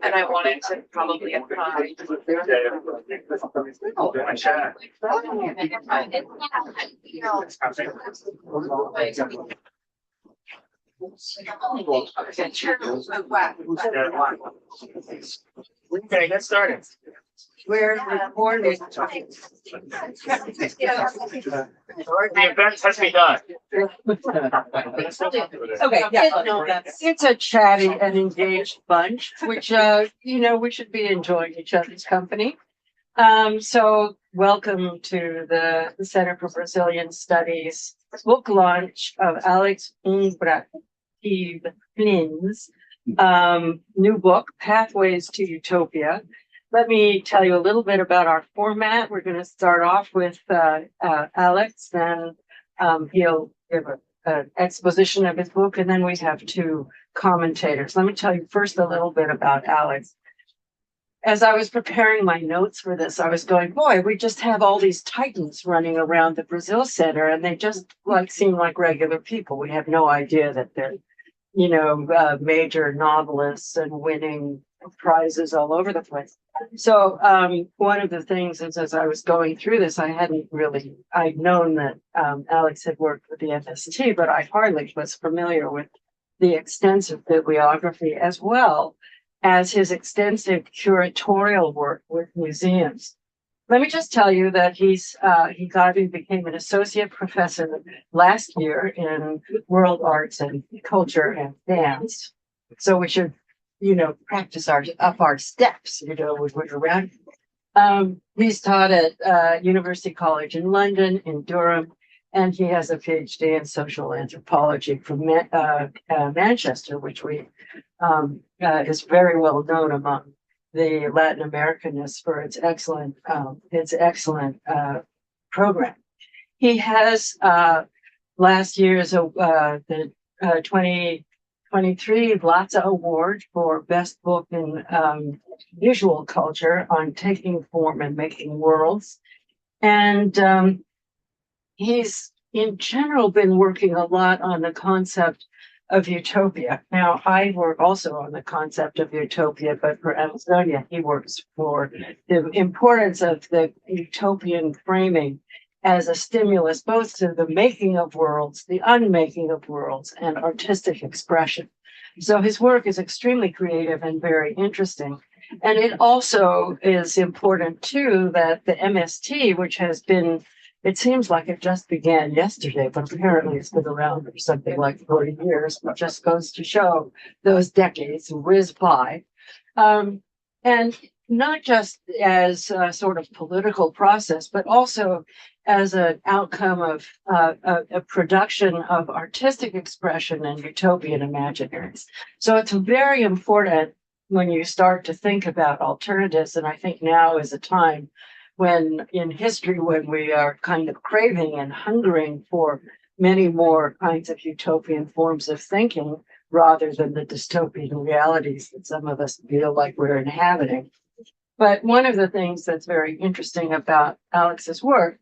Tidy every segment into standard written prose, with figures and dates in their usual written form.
And I wanted to probably apply. Okay, get started. We're recording. The event has begun. Okay, yeah, it's a chatty and engaged bunch, which, we should be enjoying each other's company. So welcome to the Center for Brazilian Studies book launch of Alex Umbra Flynn's new book, Pathways to Utopia. Let me tell you a little bit about our format. We're going to start off with Alex, then he'll give an exposition of his book, and then we have two commentators. Let me tell you first a little bit about Alex. As I was preparing my notes for this, I was going, boy, we just have all these titans running around the Brazil Center, and they just seem like regular people. We have no idea that they're, major novelists and winning prizes all over the place. So one of the things is, as I was going through this, I'd known that Alex had worked with the FST, but I hardly was familiar with the extensive bibliography as well as his extensive curatorial work with museums. Let me just tell you that he became an associate professor last year in world arts and culture and dance. So we should, practice our steps, when we're around. He's taught at University College in London, in Durham, and he has a PhD in social anthropology from Manchester, which is very well known among the Latin Americanists for its excellent program. He has last year's the 2023 Latza Award for Best Book in Visual Culture on Taking Form and Making Worlds. And he's in general been working a lot on the concept of utopia. Now, I work also on the concept of utopia, but for Amazonia, he works for the importance of the utopian framing as a stimulus both to the making of worlds, the unmaking of worlds, and artistic expression. So his work is extremely creative and very interesting. And it also is important, too, that the MST, which has been, it seems like it just began yesterday, but apparently it's been around for something like 40 years, which just goes to show those decades whiz by. And not just as a sort of political process, but also as an outcome of a production of artistic expression and utopian imaginaries. So it's very important when you start to think about alternatives, and I think now is a time when in history, when we are kind of craving and hungering for many more kinds of utopian forms of thinking rather than the dystopian realities that some of us feel like we're inhabiting. But one of the things that's very interesting about Alex's work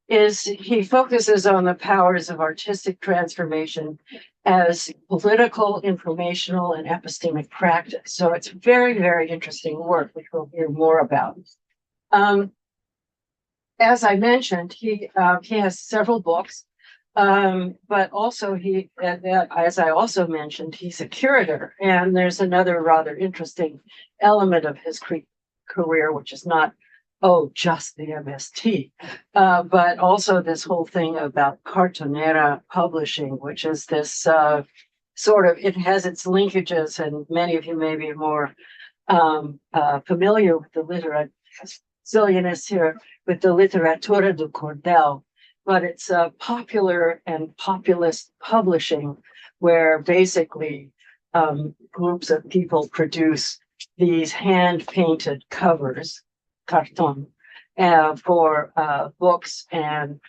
is he focuses on the powers of artistic transformation as political, informational, and epistemic practice. So it's very, very interesting work, which we'll hear more about. As I mentioned, he has several books, but also as I also mentioned, he's a curator. And there's another rather interesting element of his career, which is not, just the MST, but also this whole thing about Cartonera Publishing, which is this it has its linkages, and many of you may be more familiar with the literature. Brazilianists here with the Literatura do Cordel, but it's popular and populist publishing where basically groups of people produce these hand-painted covers, carton, for books and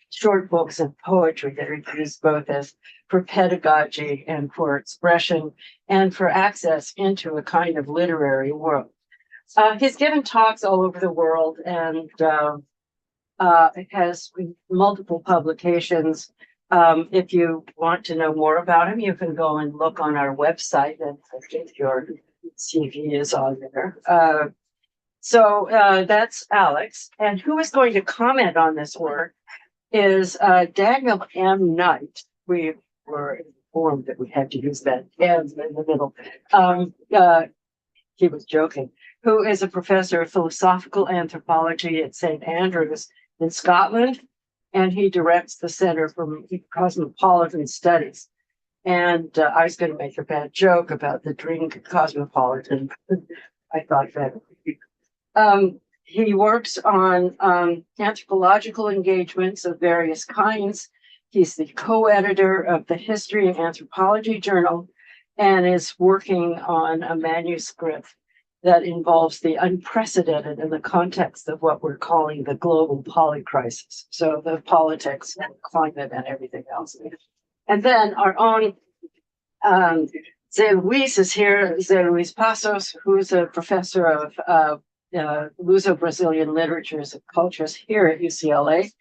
short books and poetry that are used both as for pedagogy and for expression and for access into a kind of literary world. He's given talks all over the world and has multiple publications. If you want to know more about him, you can go and look on our website. And if you're see if he is on there. That's Alex. And who is going to comment on this work is Daniel M. Knight. We were informed that we had to use that M in the middle. He was joking. Who is a professor of philosophical anthropology at St. Andrews in Scotland, and he directs the Center for Cosmopolitan Studies. And I was going to make a bad joke about the drink cosmopolitan. I thought that. He works on anthropological engagements of various kinds. He's the co-editor of the History and Anthropology Journal and is working on a manuscript that involves the unprecedented in the context of what we're calling the global polycrisis. So the politics and climate and everything else. And then our own Zé Luis is here, Zé Luis Passos, who's a professor of Luso-Brazilian literatures and cultures here at UCLA.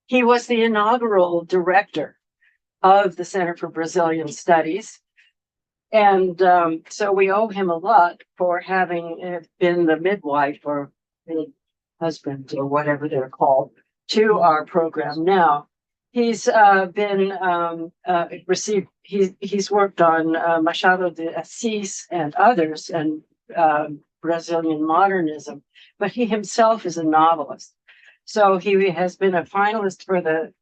He was the inaugural director of the Center for Brazilian Studies. And so we owe him a lot for having been the midwife or the husband or whatever they're called to our program now. He's he's worked on Machado de Assis and others and Brazilian modernism, but he himself is a novelist. So he has been a finalist for the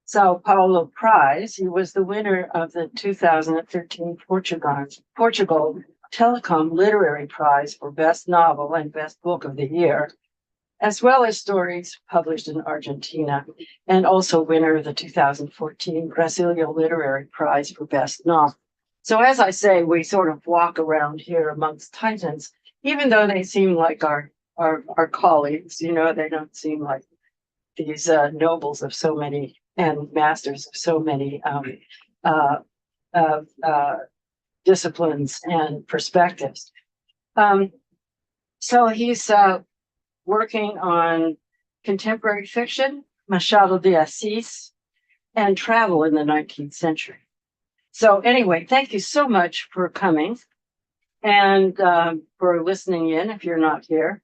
Sao Paulo Prize. He was the winner of the 2013 Portugal Telecom Literary Prize for Best Novel and Best Book of the Year, as well as stories published in Argentina, and also winner of the 2014 Brasilia Literary Prize for Best Novel. So as I say, we sort of walk around here amongst titans, even though they seem like our colleagues, you know, they don't seem like these nobles of so many and masters of so many disciplines and perspectives. So he's working on contemporary fiction, Machado de Assis, and travel in the 19th century. So anyway, thank you so much for coming and for listening in if you're not here.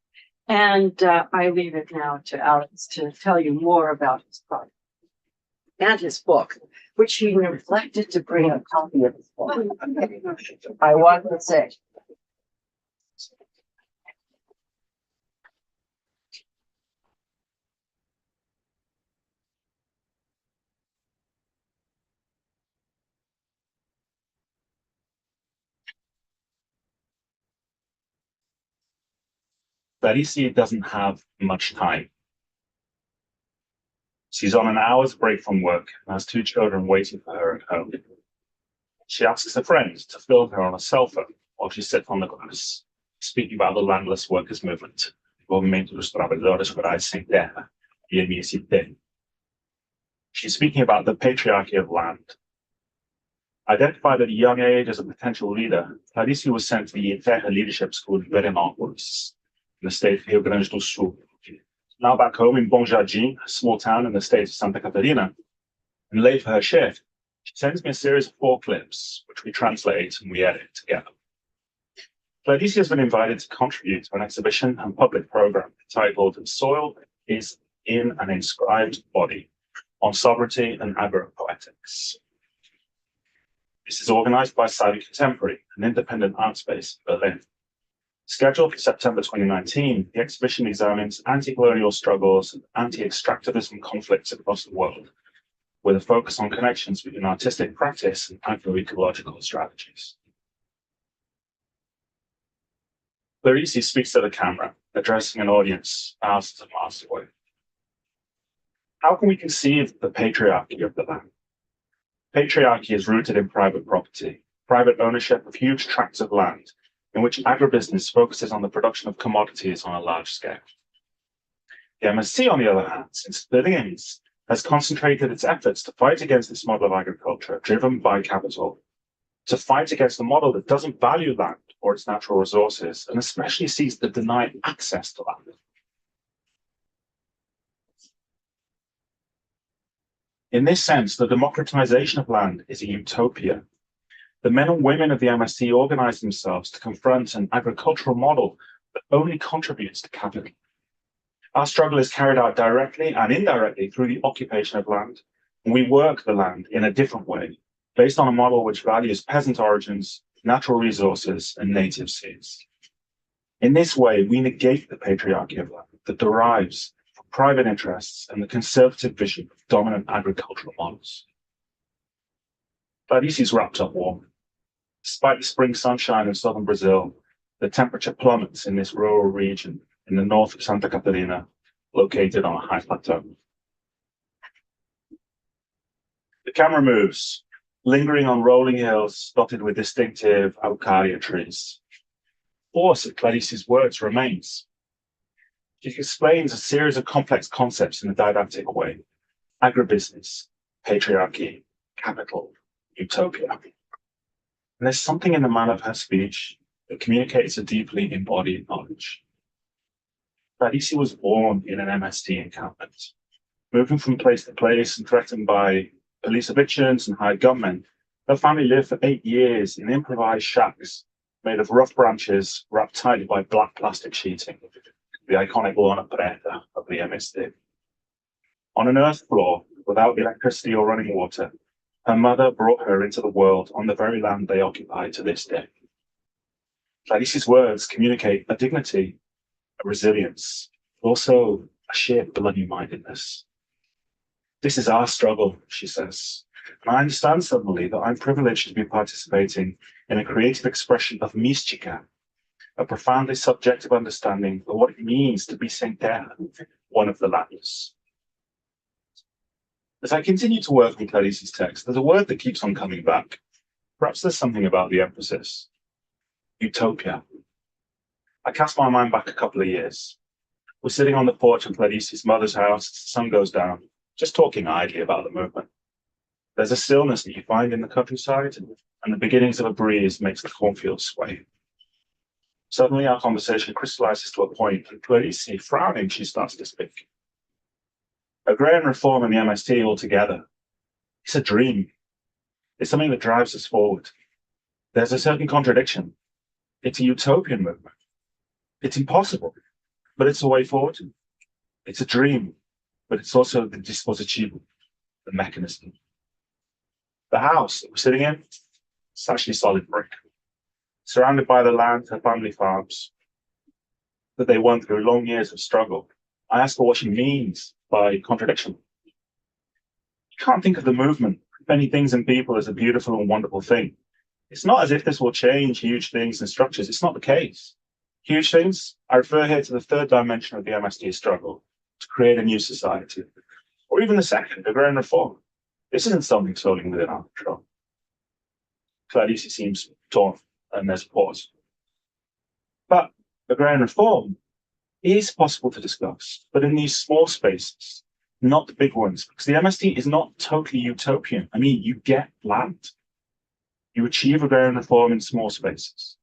And I leave it now to Alex to tell you more about his project and his book, which he neglected to bring a copy of his book. I want to say. Clarice doesn't have much time. She's on an hour's break from work and has 2 children waiting for her at home. She asks a friend to film her on a cell phone while she sits on the grass, speaking about the landless workers' movement, the movimento dos trabalhadores rurais sem terra, IMST. She's speaking about the patriarchy of land. Identified at a young age as a potential leader, Clarice was sent to the Terra Leadership School in Veranópolis, in the state of Rio Grande do Sul. Now back home in Bom Jardim, a small town in the state of Santa Catarina, and late for her shift, she sends me a series of 4 clips, which we translate and we edit together. Clarice has been invited to contribute to an exhibition and public program titled Soil is in an Inscribed Body on Sovereignty and Agropoetics. This is organized by Savvy Contemporary, an independent art space in Berlin. Scheduled for September 2019, the exhibition examines anti-colonial struggles and anti-extractivism conflicts across the world, with a focus on connections between artistic practice and agroecological strategies. Clarice speaks to the camera, addressing an audience thousands of miles away. How can we conceive the patriarchy of the land? Patriarchy is rooted in private property, private ownership of huge tracts of land, in which agribusiness focuses on the production of commodities on a large scale. The MSC, on the other hand, since the beginnings, has concentrated its efforts to fight against this model of agriculture driven by capital, to fight against the model that doesn't value land or its natural resources, and especially seeks to deny access to land. In this sense, the democratization of land is a utopia. The men and women of the MST organized themselves to confront an agricultural model that only contributes to capital. Our struggle is carried out directly and indirectly through the occupation of land, and we work the land in a different way, based on a model which values peasant origins, natural resources, and native seeds. In this way, we negate the patriarchy of land that derives from private interests and the conservative vision of dominant agricultural models. Clarice's wrapped up warm. Despite the spring sunshine in southern Brazil, the temperature plummets in this rural region in the north of Santa Catarina, located on a high plateau. The camera moves, lingering on rolling hills dotted with distinctive araucaria trees. Force of Clarice's words remains. She explains a series of complex concepts in a didactic way: agribusiness, patriarchy, capital, utopia. And there's something in the manner of her speech that communicates a deeply embodied knowledge. Clarice was born in an MST encampment. Moving from place to place and threatened by police evictions and hired gunmen, her family lived for 8 years in improvised shacks made of rough branches wrapped tightly by black plastic sheeting, the iconic lona preta of the MST. On an earth floor, without electricity or running water, her mother brought her into the world on the very land they occupy to this day. Clarice's words communicate a dignity, a resilience, but also a sheer bloody-mindedness. This is our struggle, she says. And I understand suddenly that I'm privileged to be participating in a creative expression of mística, a profoundly subjective understanding of what it means to be sem terra, one of the landless. As I continue to work on Clarice's text, there's a word that keeps on coming back. Perhaps there's something about the emphasis. Utopia. I cast my mind back a couple of years. We're sitting on the porch of Clarice's mother's house as the sun goes down, just talking idly about the movement. There's a stillness that you find in the countryside, and the beginnings of a breeze makes the cornfield sway. Suddenly our conversation crystallizes to a point, and Clarice, frowning, she starts to speak. Agrarian reform and the MST altogether, it's a dream. It's something that drives us forward. There's a certain contradiction. It's a utopian movement. It's impossible, but it's a way forward. It's a dream, but it's also the dispositivo, the mechanism. The house that we're sitting in, it's actually solid brick, surrounded by the land her family farms that they won through long years of struggle. I ask her what she means by contradiction. You can't think of the movement, many things and people, as a beautiful and wonderful thing. It's not as if this will change huge things and structures. It's not the case. Huge things, I refer here to the third dimension of the MST struggle, to create a new society. Or even the second, agrarian reform. This isn't something solely within our control. Clarice seems torn, and there's a pause. But agrarian reform is possible to discuss, but in these small spaces, not the big ones, because the MST is not totally utopian. I mean, you get land. You achieve agrarian reform in small spaces.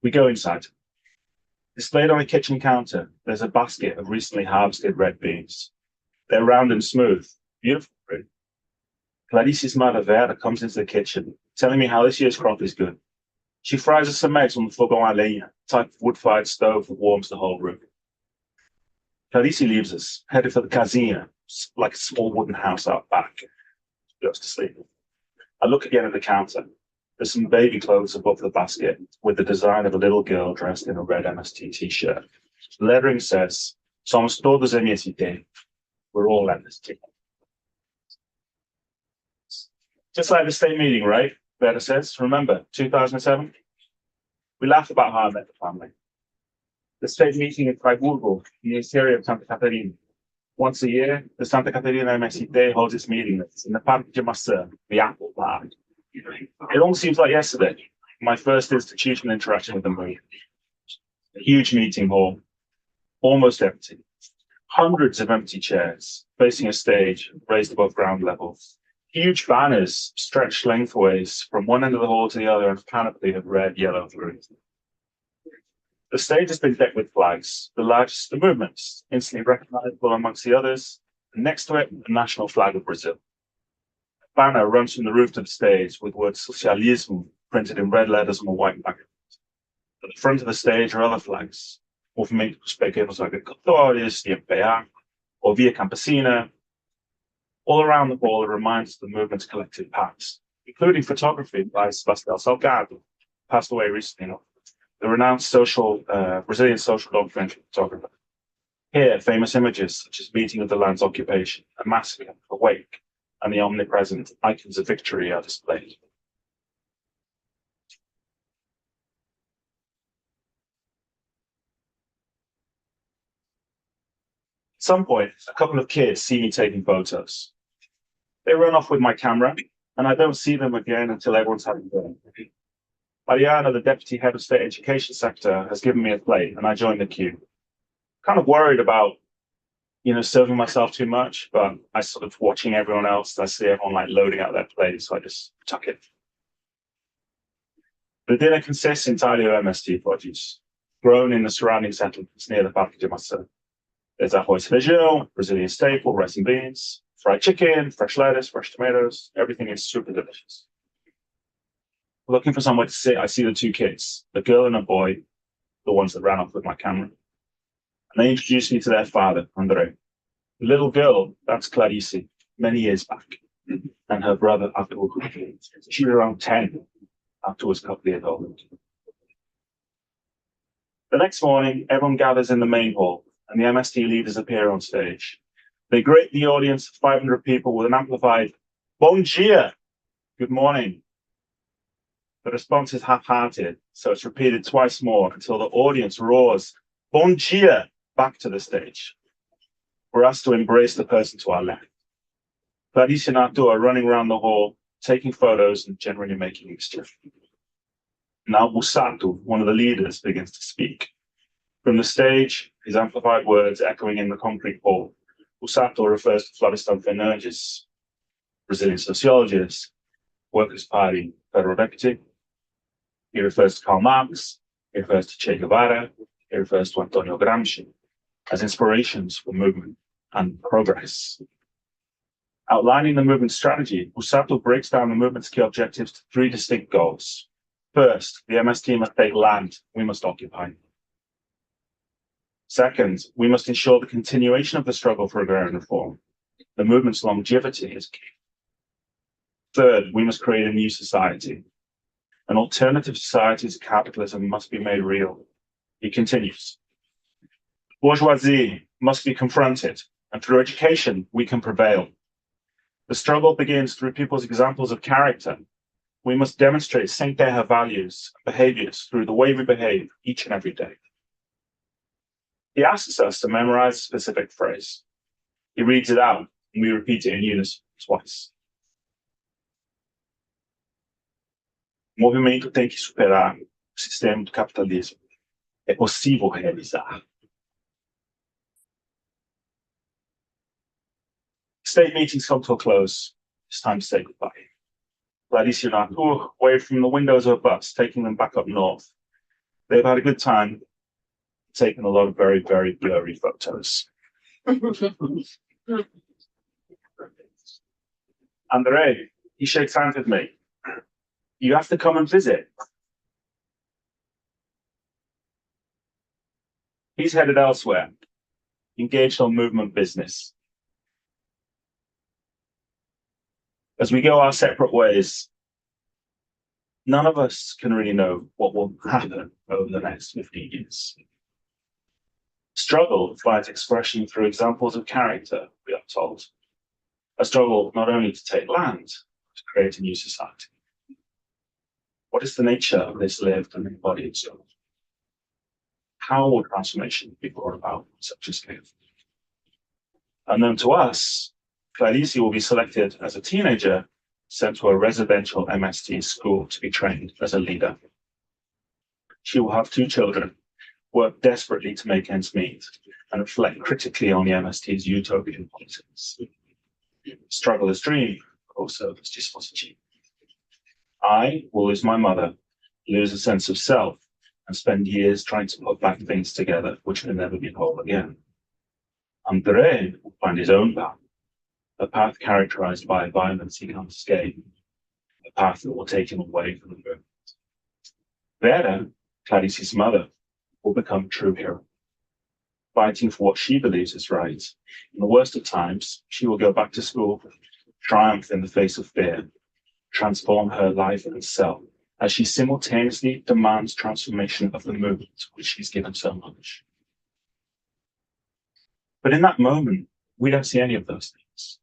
We go inside. Displayed on a kitchen counter, there's a basket of recently harvested red beans. They're round and smooth, beautiful fruit. Clarice's mother Vera comes into the kitchen, telling me how this year's crop is good. She fries us some eggs on the fogo a lenha, type of wood-fired stove that warms the whole room. Clarice leaves us, headed for the casinha, like a small wooden house out back. She goes to sleep. I look again at the counter. There's some baby clothes above the basket with the design of a little girl dressed in a red MST t-shirt. The lettering says, "Somos todos MST." We're all MST. Just like the state meeting, right? Vera says, remember, 2007? We laughed about how I met the family. The state meeting in Freiburg, in the interior of Santa Catarina. Once a year, the Santa Catarina MST holds its meetings in the Parque de Maçã, the Apple Park. It almost seems like yesterday, my first institutional interaction with the movement. A huge meeting hall, almost empty. Hundreds of empty chairs, facing a stage raised above ground level. Huge banners stretched lengthways from one end of the hall to the other, and a panoply of red, yellow, and green. The stage has been decked with flags, the largest of the movements, instantly recognizable amongst the others, and next to it, the national flag of Brazil. banner runs from the roof to the stage with the word Socialismo printed in red letters on a white background. At the front of the stage are other flags, Movimento dos Pequenos Agricultores, the MPA, or Via Campesina. All around the hall are reminders of the movement's collective past, including photography by Sebastião Salgado, passed away recently, the renowned Brazilian social documentary photographer. Here, famous images such as meeting of the land's occupation, a massacre, a wake, and the omnipresent icons of victory are displayed. At some point, a couple of kids see me taking photos. They run off with my camera, and I don't see them again until everyone's having dinner. Mariana, the deputy head of state education sector, has given me a plate, and I join the queue. Kind of worried about, serving myself too much, but I sort of watching everyone else. I see everyone like loading out their plate, so I just tuck it. The dinner consists entirely of MST produce, grown in the surrounding settlements near the Parque de Massa. There's arroz feijão, Brazilian staple, rice and beans, fried chicken, fresh lettuce, fresh tomatoes. Everything is super delicious. Looking for somewhere to sit, I see the two kids, the girl and a boy, the ones that ran off with my camera. And they introduced me to their father, Andre. The little girl, that's Clarice, many years back. And her brother, Arthur. She was around 10, Arthur was a couple of years old. The next morning, everyone gathers in the main hall, and the MST leaders appear on stage. They greet the audience of 500 people with an amplified, "Bom dia," good morning. The response is half-hearted, so it's repeated twice more until the audience roars, "Bom dia," back to the stage. We're asked to embrace the person to our left. Clarice and Arthur are running around the hall, taking photos and generally making mischief. Now Busato, one of the leaders, begins to speak. From the stage, his amplified words echoing in the concrete hall, Busato refers to Florestan Fernandes, Brazilian sociologist, Workers' Party federal deputy. He refers to Karl Marx, he refers to Che Guevara, he refers to Antonio Gramsci as inspirations for movement and progress. Outlining the movement strategy, Busato breaks down the movement's key objectives to three distinct goals. First, the MST must take land we must occupy. Second, we must ensure the continuation of the struggle for agrarian reform. The movement's longevity is key. Third, we must create a new society. An alternative society to capitalism must be made real. He continues. Bourgeoisie must be confronted, and through education, we can prevail. The struggle begins through people's examples of character. We must demonstrate sem terra values and behaviors through the way we behave each and every day. He asks us to memorize a specific phrase. He reads it out, and we repeat it in unison twice. O movimento tem que superar o sistema do capitalismo. É possível realizar. State meetings come to a close. It's time to say goodbye. Clarice and Arthur wave from the windows of a bus, taking them back up north. They've had a good time, taken a lot of very, very blurry photos. Andre, he shakes hands with me. You have to come and visit. He's headed elsewhere, engaged on movement business. As we go our separate ways, none of us can really know what will happen over the next 15 years. Struggle finds expression through examples of character, we are told. A struggle not only to take land, but to create a new society. What is the nature of this lived and embodied struggle? How will transformation be brought about on such a scale? Unknown to us, Clarice will be selected as a teenager, sent to a residential MST school to be trained as a leader. She will have 2 children, work desperately to make ends meet, and reflect critically on the MST's utopian politics. Struggle as dream, also as disposition. I will lose my mother, lose a sense of self, and spend years trying to put back things together which can never be whole again. Andre will find his own path, a path characterized by violence he can't escape, a path that will take him away from the movement. Vera, Clarici's mother, will become a true hero, fighting for what she believes is right. In the worst of times, she will go back to school, triumph in the face of fear, transform her life and self, as she simultaneously demands transformation of the movement which she's given so much. But in that moment, we don't see any of those things.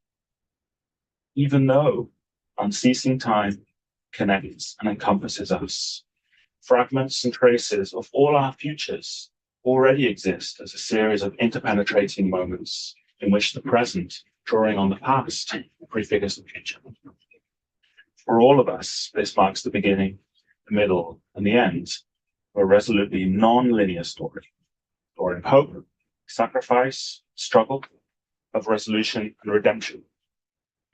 Even though unceasing time connects and encompasses us, fragments and traces of all our futures already exist as a series of interpenetrating moments in which the present, drawing on the past, prefigures the future. For all of us, this marks the beginning, the middle, and the end of a resolutely non-linear story of hope, sacrifice, struggle, of resolution and redemption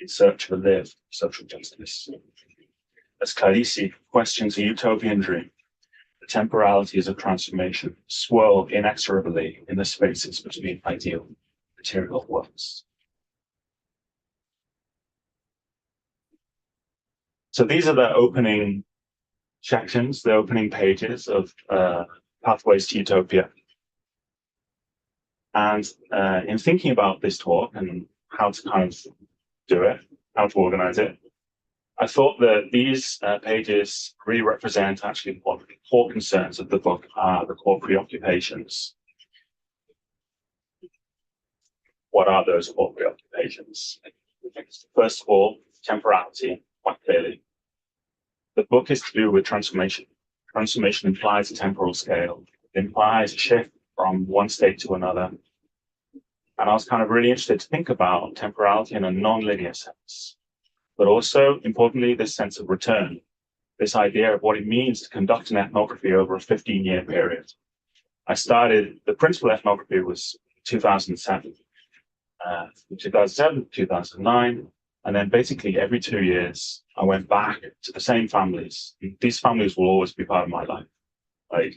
in search of a lived social justice. As Clarice questions a utopian dream, the temporalities of transformation swirl inexorably in the spaces between ideal material worlds. So these are the opening sections, the opening pages of Pathways to Utopia. And in thinking about this talk and how to kind of do it, how to organize it, I thought that these pages really represent actually what the core concerns of the book are, the core preoccupations. What are those core preoccupations? First of all, temporality, quite clearly. The book is to do with transformation. Transformation implies a temporal scale. It implies a shift from one state to another. And I was kind of really interested to think about temporality in a non-linear sense, but also, importantly, this sense of return, this idea of what it means to conduct an ethnography over a 15-year period. The principal ethnography was 2007, 2007, 2009, and then basically every 2 years, I went back to the same families. These families will always be part of my life. Like,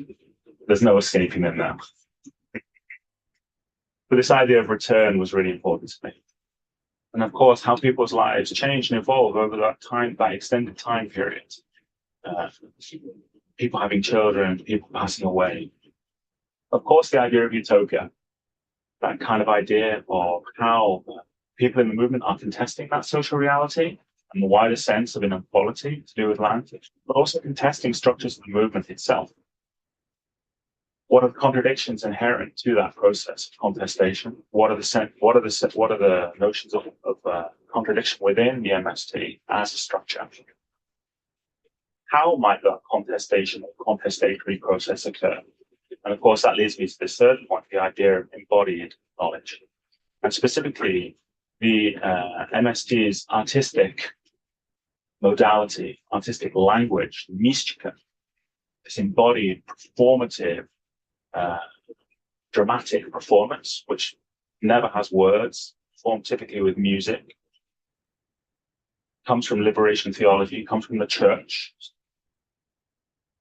there's no escaping them now. But this idea of return was really important to me. And of course, how people's lives change and evolve over that extended time period. People having children, people passing away. Of course, the idea of utopia, that kind of idea of how people in the movement are contesting that social reality and the wider sense of inequality to do with land, but also contesting structures of the movement itself. What are the contradictions inherent to that process of contestation? What are the notions of contradiction within the MST as a structure? How might that contestation or contestatory process occur? And of course, that leads me to this third point, the idea of embodied knowledge, and specifically the MST's artistic modality, artistic language, mystica, this embodied, performative, dramatic performance, which never has words, formed typically with music, comes from liberation theology, comes from the church.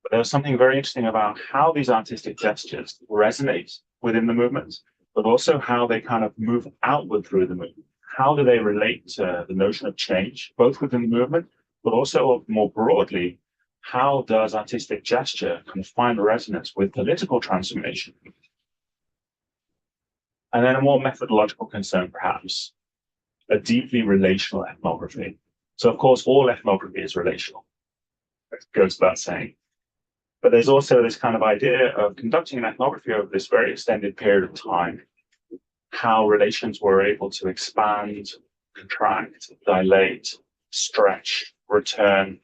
But there was something very interesting about how these artistic gestures resonate within the movement, but also how they kind of move outward through the movement. How do they relate to the notion of change, both within the movement, but also more broadly, how does artistic gesture kind of find resonance with political transformation? And then a more methodological concern, perhaps, a deeply relational ethnography. So, of course, all ethnography is relational. It goes without saying. But there's also this kind of idea of conducting an ethnography over this very extended period of time, how relations were able to expand, contract, dilate, stretch, return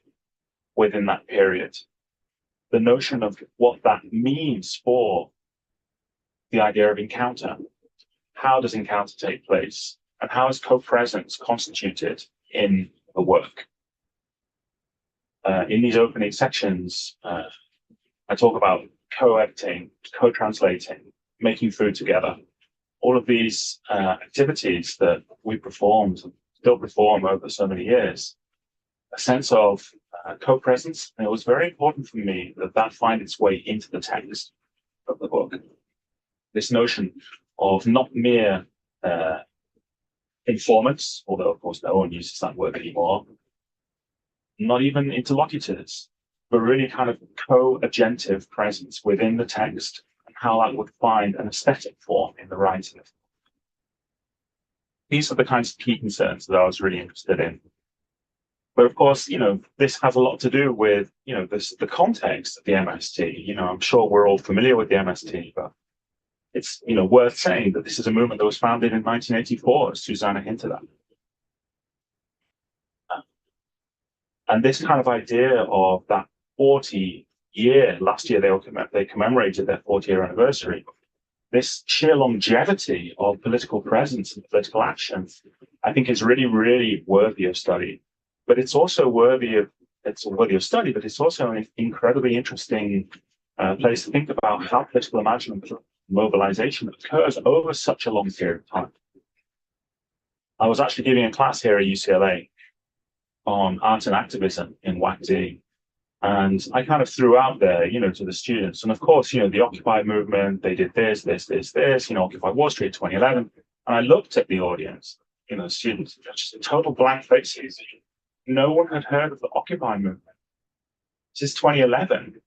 within that period. The notion of what that means for the idea of encounter. How does encounter take place? And how is co-presence constituted in a work? In these opening sections, I talk about co-editing, co-translating, making food together. All of these activities that we performed, still perform over so many years, a sense of co-presence. And it was very important for me that find its way into the text of the book. This notion of not mere informants, although of course no one uses that word anymore, not even interlocutors, but really kind of co-agentive presence within the text and how that would find an aesthetic form in the writing. These are the kinds of key concerns that I was really interested in. But of course, this has a lot to do with, the context of the MST. I'm sure we're all familiar with the MST, but it's, worth saying that this is a movement that was founded in 1984, as Susanna hinted at. And this kind of idea of that 40-year, last year they commemorated their 40-year anniversary, this sheer longevity of political presence and political action, I think is really, really worthy of study. But it's also worthy of study, but it's also an incredibly interesting place to think about how political imagination and mobilization occurs over such a long period of time. I was actually giving a class here at UCLA on art and activism in WACD, and I kind of threw out there, to the students. And of course, the Occupy movement, they did this, Occupy Wall Street 2011. And I looked at the audience, the students, just total blank faces. No one had heard of the Occupy movement. Since 2011.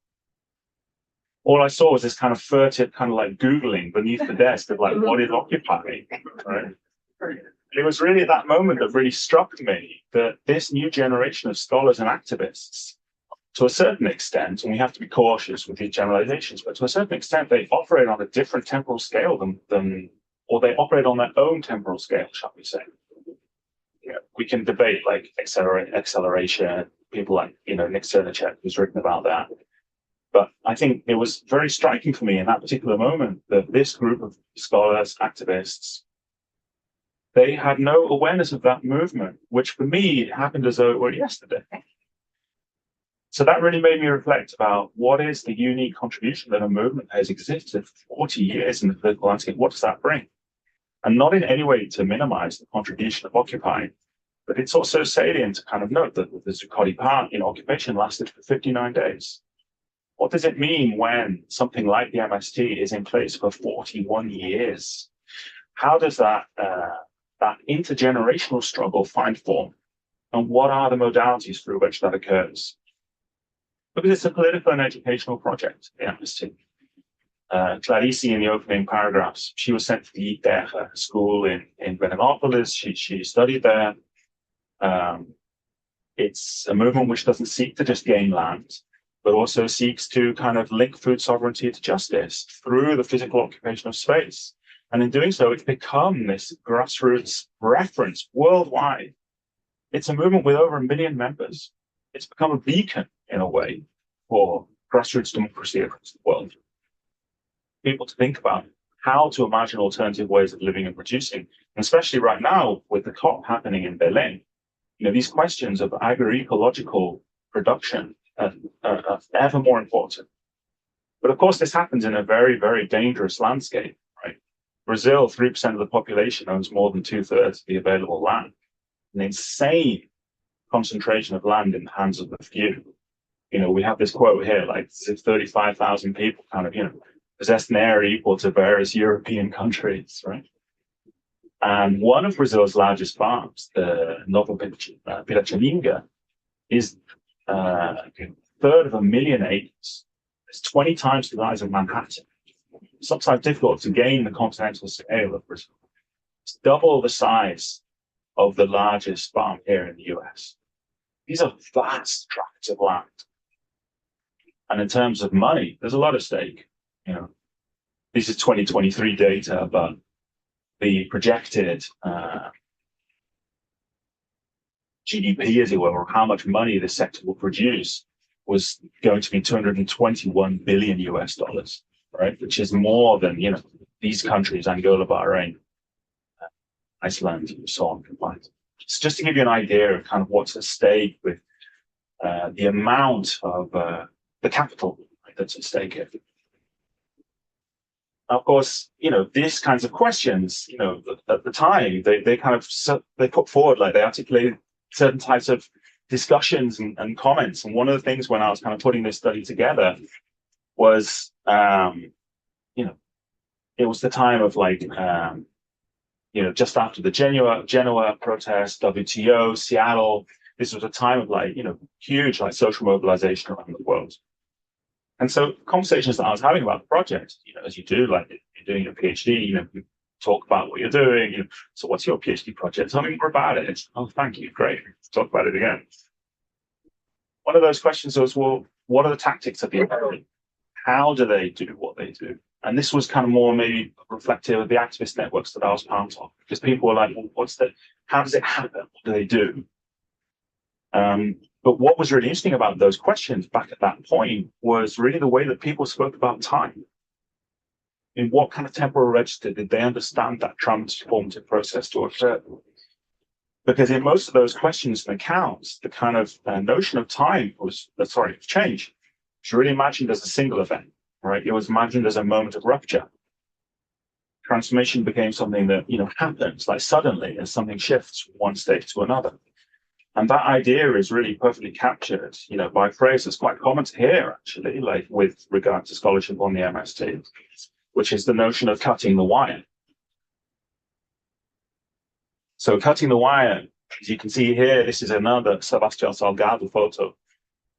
All I saw was this kind of furtive, kind of like Googling beneath the desk of like, what is Occupy? Right? It was really at that moment that really struck me that this new generation of scholars and activists, to a certain extent, and we have to be cautious with these generalizations, but to a certain extent, they operate on a different temporal scale or they operate on their own temporal scale, shall we say. We can debate like acceleration, people like, Nick Cernicek, who's written about that. But I think it was very striking for me in that particular moment that this group of scholars, activists, they had no awareness of that movement, which for me happened as though it were yesterday. So that really made me reflect about what is the unique contribution that a movement has existed for 40 years in the political landscape. What does that bring? And not in any way to minimize the contribution of Occupy, but it's also salient to kind of note that the Zuccotti part in occupation lasted for 59 days. What does it mean when something like the MST is in place for 41 years? How does that intergenerational struggle find form? And what are the modalities through which that occurs? Because it's a political and educational project, the MST. Clarice, in the opening paragraphs, she was sent to the ITER school in Beninopolis. She studied there. It's a movement which doesn't seek to just gain land, but also seeks to kind of link food sovereignty to justice through the physical occupation of space. And in doing so, it's become this grassroots reference worldwide. It's a movement with over 1 million members. It's become a beacon, in a way, for grassroots democracy across the world. People to think about how to imagine alternative ways of living and producing, and especially right now with the COP happening in Berlin. These questions of agroecological production are ever more important. But of course, this happens in a very, very dangerous landscape, right? Brazil, 3% of the population owns more than 2/3 of the available land. An insane concentration of land in the hands of the few. We have this quote here, like 35,000 people kind of, possess an area equal to various European countries, right? And one of Brazil's largest farms, the Nova Piratininga, is a third of 1 million acres. It's 20 times the size of Manhattan. It's sometimes difficult to gain the continental scale of Brazil. It's double the size of the largest farm here in the US. These are vast tracts of land. And in terms of money, there's a lot at stake. This is 2023 data, but the projected GDP, as it were, or how much money this sector will produce, was going to be 221 billion US dollars, right? Which is more than, these countries, Angola, Bahrain, Iceland, and so on combined. It's just to give you an idea of kind of what's at stake with the amount of the capital, right, that's at stake here. Of course, these kinds of questions, at the time, they kind of, they put forward, like they articulated certain types of discussions and comments. And one of the things when I was kind of putting this study together was, it was the time of like just after the Genoa protest, WTO, Seattle. This was a time of huge social mobilization around the world. And so conversations that I was having about the project, as you do, like you're doing your PhD, you talk about what you're doing. So what's your PhD project? Tell me more about it. Oh, thank you. Great. Let's talk about it again. One of those questions was, well, what are the tactics of the environment? How do they do what they do? And this was kind of more maybe reflective of the activist networks that I was part of, because people were like, well, how does it happen? What do they do? But what was really interesting about those questions back at that point was really the way that people spoke about time. In what kind of temporal register did they understand that transformative process to occur? Because in most of those questions and accounts, the kind of notion of time change was really imagined as a single event, right? It was imagined as a moment of rupture. Transformation became something that, happens like suddenly as something shifts from one state to another. And that idea is really perfectly captured, by a phrase that's quite common to hear, actually, like with regard to scholarship on the MST, which is the notion of cutting the wire. So cutting the wire, as you can see here, this is another Sebastian Salgado photo.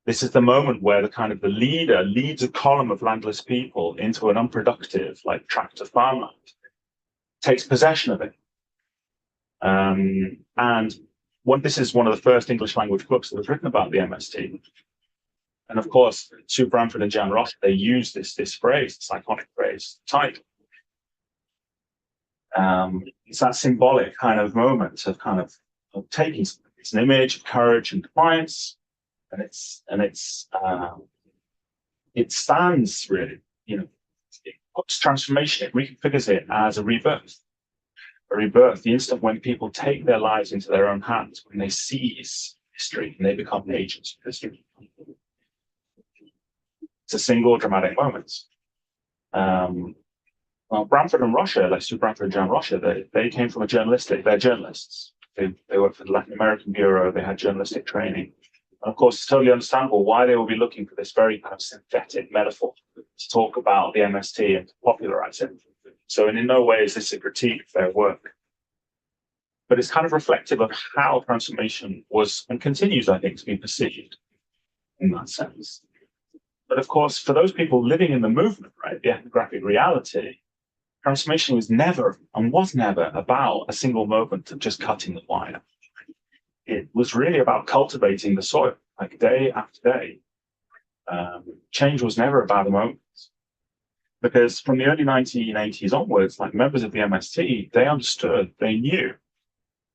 This is the moment where the leader leads a column of landless people into an unproductive, tract of farmland, takes possession of it. This is one of the first English language books that was written about the MST. And of course, Sue Bramford and Jan Ross, they use this phrase, this iconic phrase, title. It's that symbolic kind of moment of taking something. It's an image of courage and defiance, and it stands really, it puts transformation, it reconfigures it as a rebirth. A rebirth, the instant when people take their lives into their own hands, when they seize history and they become agents of history. It's a single dramatic moment. Well, Bramford and Rocha, like Sue Bramford and Jan Rocha, they came from they're journalists. They worked for the Latin American Bureau, they had journalistic training. And of course, it's totally understandable why they will be looking for this very kind of synthetic metaphor to talk about the MST and to popularize it. So in no way is this a critique of their work. But it's kind of reflective of how transformation was and continues, I think, to be perceived in that sense. But of course, for those people living in the movement, right, the ethnographic reality, transformation was never about a single moment of just cutting the wire. It was really about cultivating the soil, like day after day. Change was never about a moment. Because from the early 1980s onwards, like members of the MST, they knew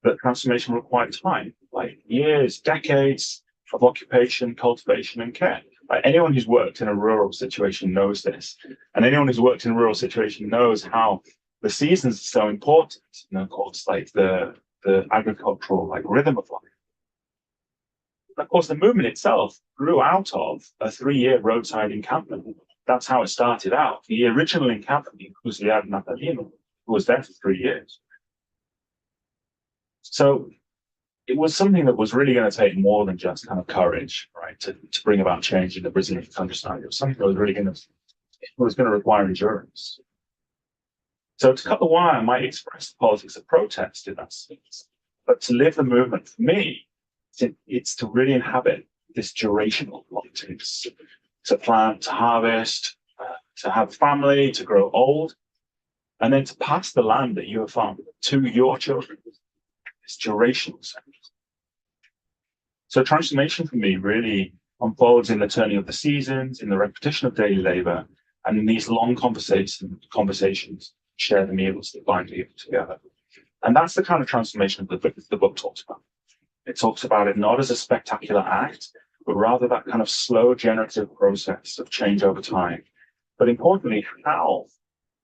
that transformation required time, like years, decades of occupation, cultivation, and care. Like anyone who's worked in a rural situation knows this. And anyone who's worked in a rural situation knows how the seasons are so important, of course, like the agricultural rhythm of life. And of course, the movement itself grew out of a 3-year roadside encampment. That's how it started out. The original encampment was Natalino, who was there for 3 years. So it was something that was really going to take more than just kind of courage, right, to bring about change in the Brazilian countryside. It was something that was really going to require endurance. So to cut the wire might express the politics of protest in that sense. But to live the movement, for me, it's to really inhabit this durational politics, to plant, to harvest, to have a family, to grow old, and then to pass the land that you have farmed to your children. This durational sense. So transformation for me really unfolds in the turning of the seasons, in the repetition of daily labor, and in these long conversations, share the meals that bind people together. And that's the kind of transformation that the book talks about. It talks about it not as a spectacular act, but rather that kind of slow generative process of change over time. But importantly, how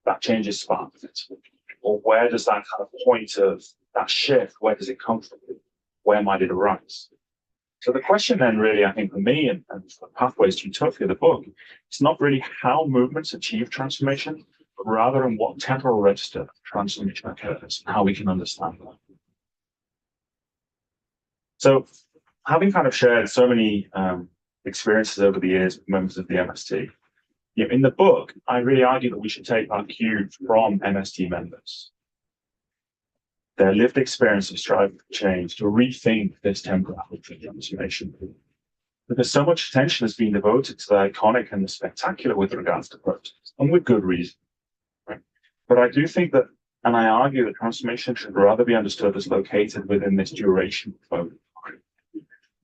that change is sparked, or where does that kind of point of that shift, where does it come from? Where might it arise? So the question then really, I think for me and for Pathways to Utopia, the book, it's not really how movements achieve transformation, but rather in what temporal register transformation occurs and how we can understand that. So having kind of shared so many experiences over the years with members of the MST, in the book, I really argue that we should take our cue from MST members. their lived experience of striving for change, to rethink this temporality of transformation. Because so much attention has been devoted to the iconic and the spectacular with regards to protest, and with good reason. Right? But I do think that, and I argue that transformation should rather be understood as located within this duration moment.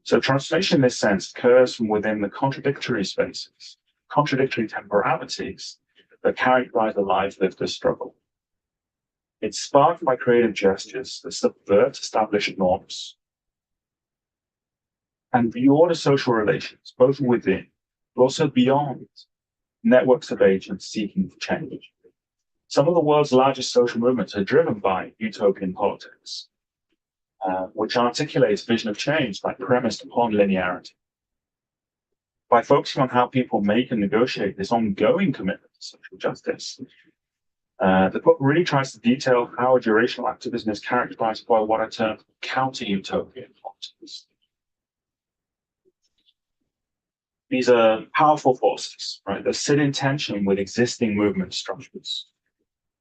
So transformation in this sense occurs from within the contradictory spaces, contradictory temporalities that characterize the life lived as struggle. It's sparked by creative gestures that subvert established norms and reorder social relations, both within, but also beyond networks of agents seeking for change. Some of the world's largest social movements are driven by utopian politics, which articulates vision of change like premised upon linearity. By focusing on how people make and negotiate this ongoing commitment to social justice, the book really tries to detail how a durational activism is characterized by what I term counter-utopian politics. These are powerful forces, right, that sit in tension with existing movement structures.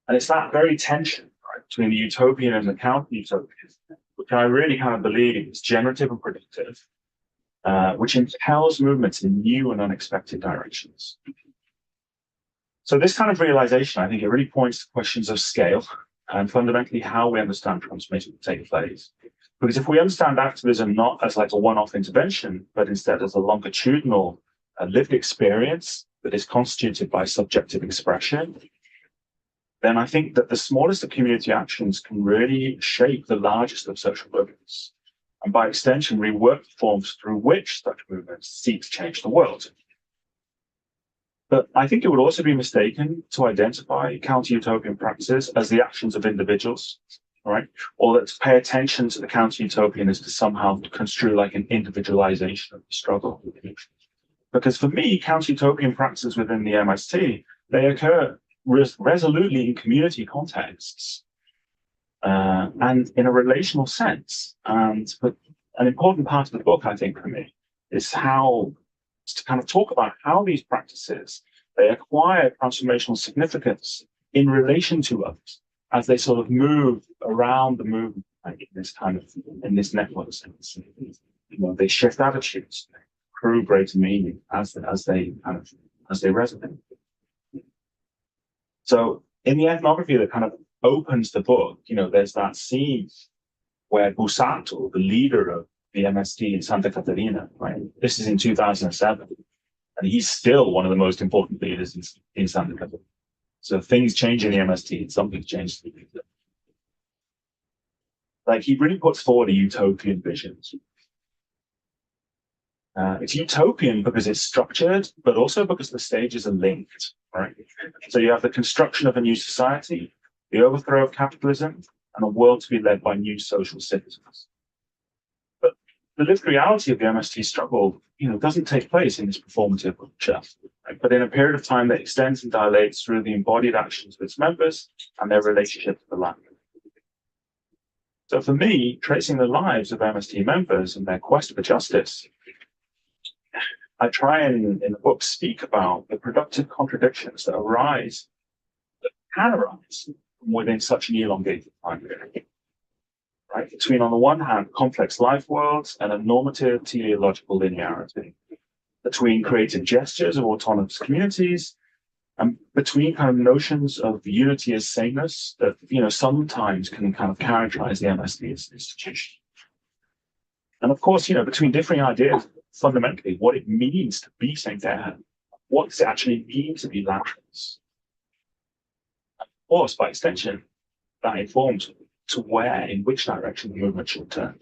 And it's that very tension, right, between the utopian and the counter-utopian, which I really kind of believe is generative and predictive, which impels movements in new and unexpected directions. So this kind of realization, I think it really points to questions of scale and fundamentally how we understand transformation to take place. Because if we understand activism not as like a one-off intervention, but instead as a longitudinal lived experience that is constituted by subjective expression, then I think that the smallest of community actions can really shape the largest of social movements, and by extension, rework the forms through which such movements seek to change the world. But I think it would also be mistaken to identify counter-utopian practices as the actions of individuals, right? Or that to pay attention to the counter-utopian is to somehow construe like an individualization of the struggle. Because for me, counter-utopian practices within the MST, they occur resolutely in community contexts and in a relational sense. But an important part of the book, I think, for me, is to kind of talk about how these practices, they acquire transformational significance in relation to others as they sort of move around the movement, like in this network sense. They shift attitudes, accrue greater meaning as they resonate. So in the ethnography that kind of opens the book, there's that scene where Busato, the leader of the MST in Santa Catarina, right? This is in 2007, and he's still one of the most important leaders in Santa Catarina. So things change in the MST, and something's changed. Like he really puts forward a utopian vision. It's utopian because it's structured, but also because the stages are linked, right? So you have the construction of a new society, the overthrow of capitalism, and a world to be led by new social citizens. But the lived reality of the MST struggle, doesn't take place in this performative culture, right? But in a period of time that extends and dilates through the embodied actions of its members and their relationship to the land. So for me, tracing the lives of MST members and their quest for justice, I try and, in the book, speak about the productive contradictions that can arise within such an elongated time period. Right? Between, on the one hand, complex life worlds and a normative teleological linearity. Between creative gestures of autonomous communities, and between kind of notions of unity as sameness that, sometimes can kind of characterize the MST as an institution. And of course, between differing ideas, fundamentally, what it means to be Saint Etienne, what does it actually mean to be Landless? Of course, by extension, that informs to in which direction the movement should turn.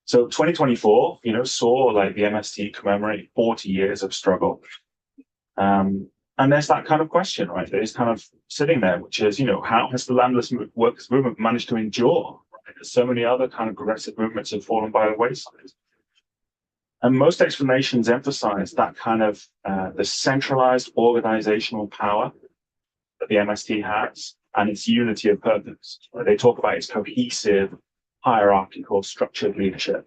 So 2024, saw like the MST commemorate 40 years of struggle. And there's that kind of question, right? That is kind of sitting there, which is, how has the landless workers movement managed to endure? Right? As so many other kind of progressive movements have fallen by the wayside. And most explanations emphasize that kind of the centralized organizational power that the MST has and its unity of purpose. Right? They talk about its cohesive, hierarchical, structured leadership.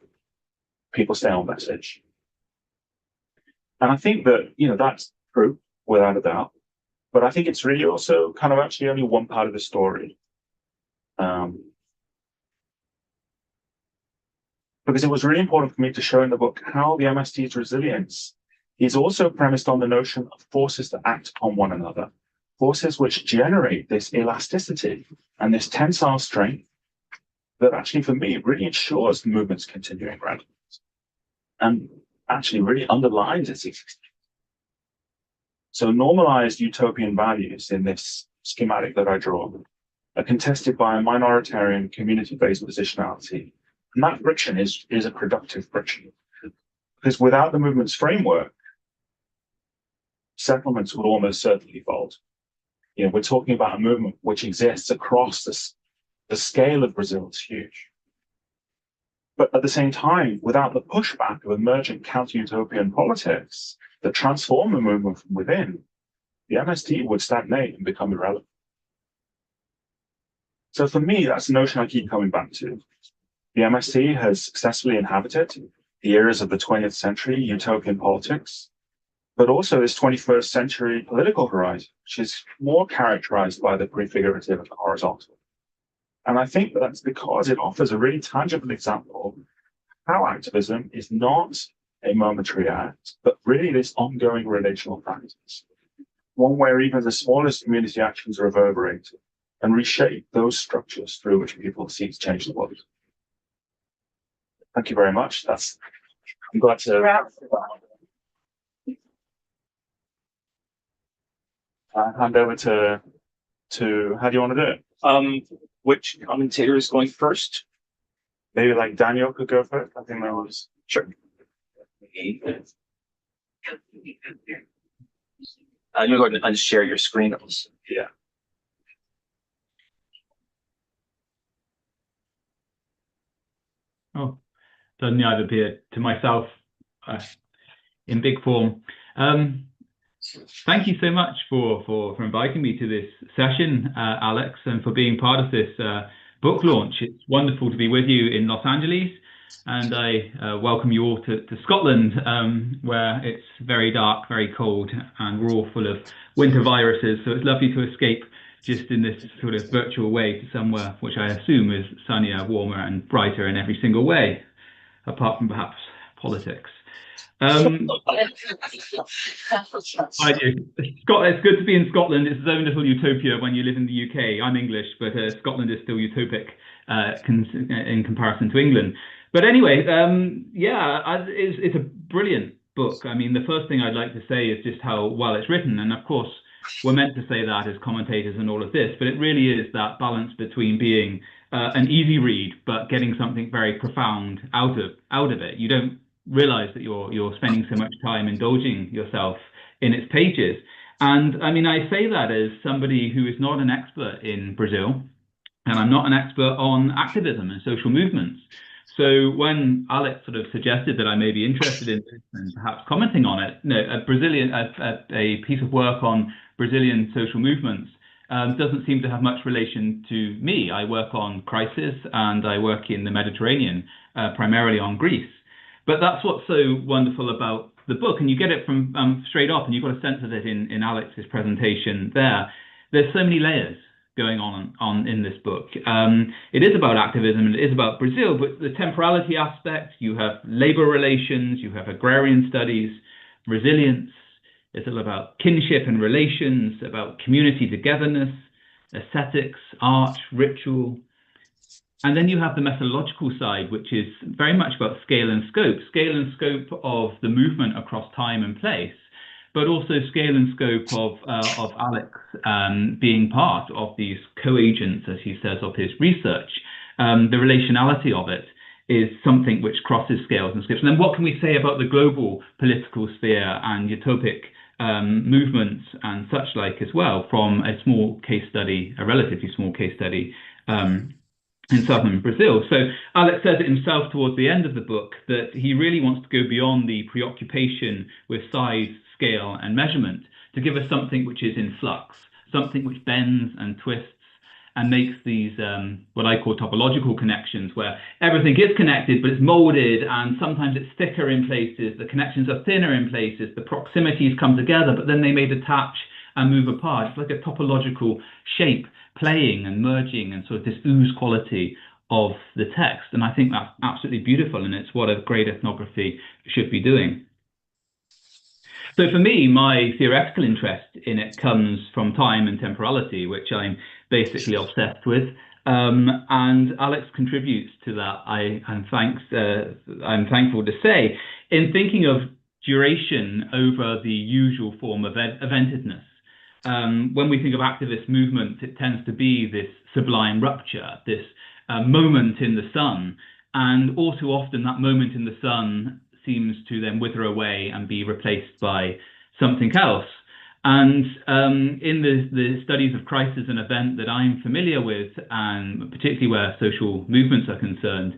People stay on message. And I think that, that's true, without a doubt. But I think it's really also kind of actually only one part of the story. because it was really important for me to show in the book how the MST's resilience is also premised on the notion of forces that act upon one another, forces which generate this elasticity and this tensile strength that actually, for me, really ensures the movement's continuing relevance and actually really underlines its existence. So normalized utopian values in this schematic that I draw are contested by a minoritarian community-based positionality. And that friction is a productive friction. Because without the movement's framework, settlements would almost certainly fold. You know, we're talking about a movement which exists across the scale of Brazil is huge. But at the same time, without the pushback of emergent counter-utopian politics that transform the movement from within, the MST would stagnate and become irrelevant. So for me, that's a notion I keep coming back to. The MST has successfully inhabited the eras of the 20th century utopian politics, but also this 21st century political horizon, which is more characterized by the prefigurative and the horizontal. And I think that's because it offers a really tangible example of how activism is not a momentary act, but really this ongoing relational practice, one where even the smallest community actions reverberate and reshape those structures through which people seek to change the world. Thank you very much. I'm glad to hand over to how do you want to do it? Which commentator is going first? Maybe like Daniel could go first. I think that was Sure. You're going to unshare your screen. yeah. Oh, suddenly I've appeared to myself in big form. Thank you so much for inviting me to this session, Alex, and for being part of this book launch. It's wonderful to be with you in Los Angeles, and I welcome you all to Scotland, where it's very dark, very cold, and we're all full of winter viruses. So it's lovely to escape just in this sort of virtual way to somewhere which I assume is sunnier, warmer, and brighter in every single way, apart from perhaps politics. I do. It's good to be in Scotland. It's its own little utopia when you live in the UK. I'm English, but Scotland is still utopic in comparison to England. But anyway, it's a brilliant book. I mean, the first thing I'd like to say is just how well it's written. And of course, we're meant to say that as commentators and all of this, but it really is that balance between being an easy read, but getting something very profound out of it. You don't realize that you're spending so much time indulging yourself in its pages. And I mean, I say that as somebody who is not an expert in Brazil, and I'm not an expert on activism and social movements. So when Alex sort of suggested that I may be interested in this and perhaps commenting on it, a piece of work on Brazilian social movements doesn't seem to have much relation to me. I work on crisis and I work in the Mediterranean, primarily on Greece. But that's what's so wonderful about the book, and you get it from straight off, and you've got a sense of it in Alex's presentation there. There's so many layers going on in this book. It is about activism, and it is about Brazil, but the temporality aspect, you have labor relations, you have agrarian studies, resilience. It's all about kinship and relations, about community togetherness, aesthetics, art, ritual. And then you have the methodological side, which is very much about scale and scope of the movement across time and place, but also scale and scope of Alex being part of these co-agents, as he says, of his research. The relationality of it is something which crosses scales and scopes. And then what can we say about the global political sphere and utopic movements and such like as well, from a small case study, a relatively small case study in southern Brazil. So Alex says it himself towards the end of the book that he really wants to go beyond the preoccupation with size, scale, and measurement to give us something which is in flux, something which bends and twists and makes these what I call topological connections, where everything is connected, but it's molded, and sometimes it's thicker in places, the connections are thinner in places, the proximities come together, but then they may detach and move apart. It's like a topological shape playing and merging, and sort of this ooze quality of the text. And I think that's absolutely beautiful, and it's what a great ethnography should be doing. So for me, my theoretical interest in it comes from time and temporality, which I'm basically obsessed with. And Alex contributes to that. I'm thankful to say, in thinking of duration over the usual form of eventedness. When we think of activist movements, it tends to be this sublime rupture, this moment in the sun. And all too often, that moment in the sun seems to then wither away and be replaced by something else. And in the studies of crisis and event that I'm familiar with, and particularly where social movements are concerned,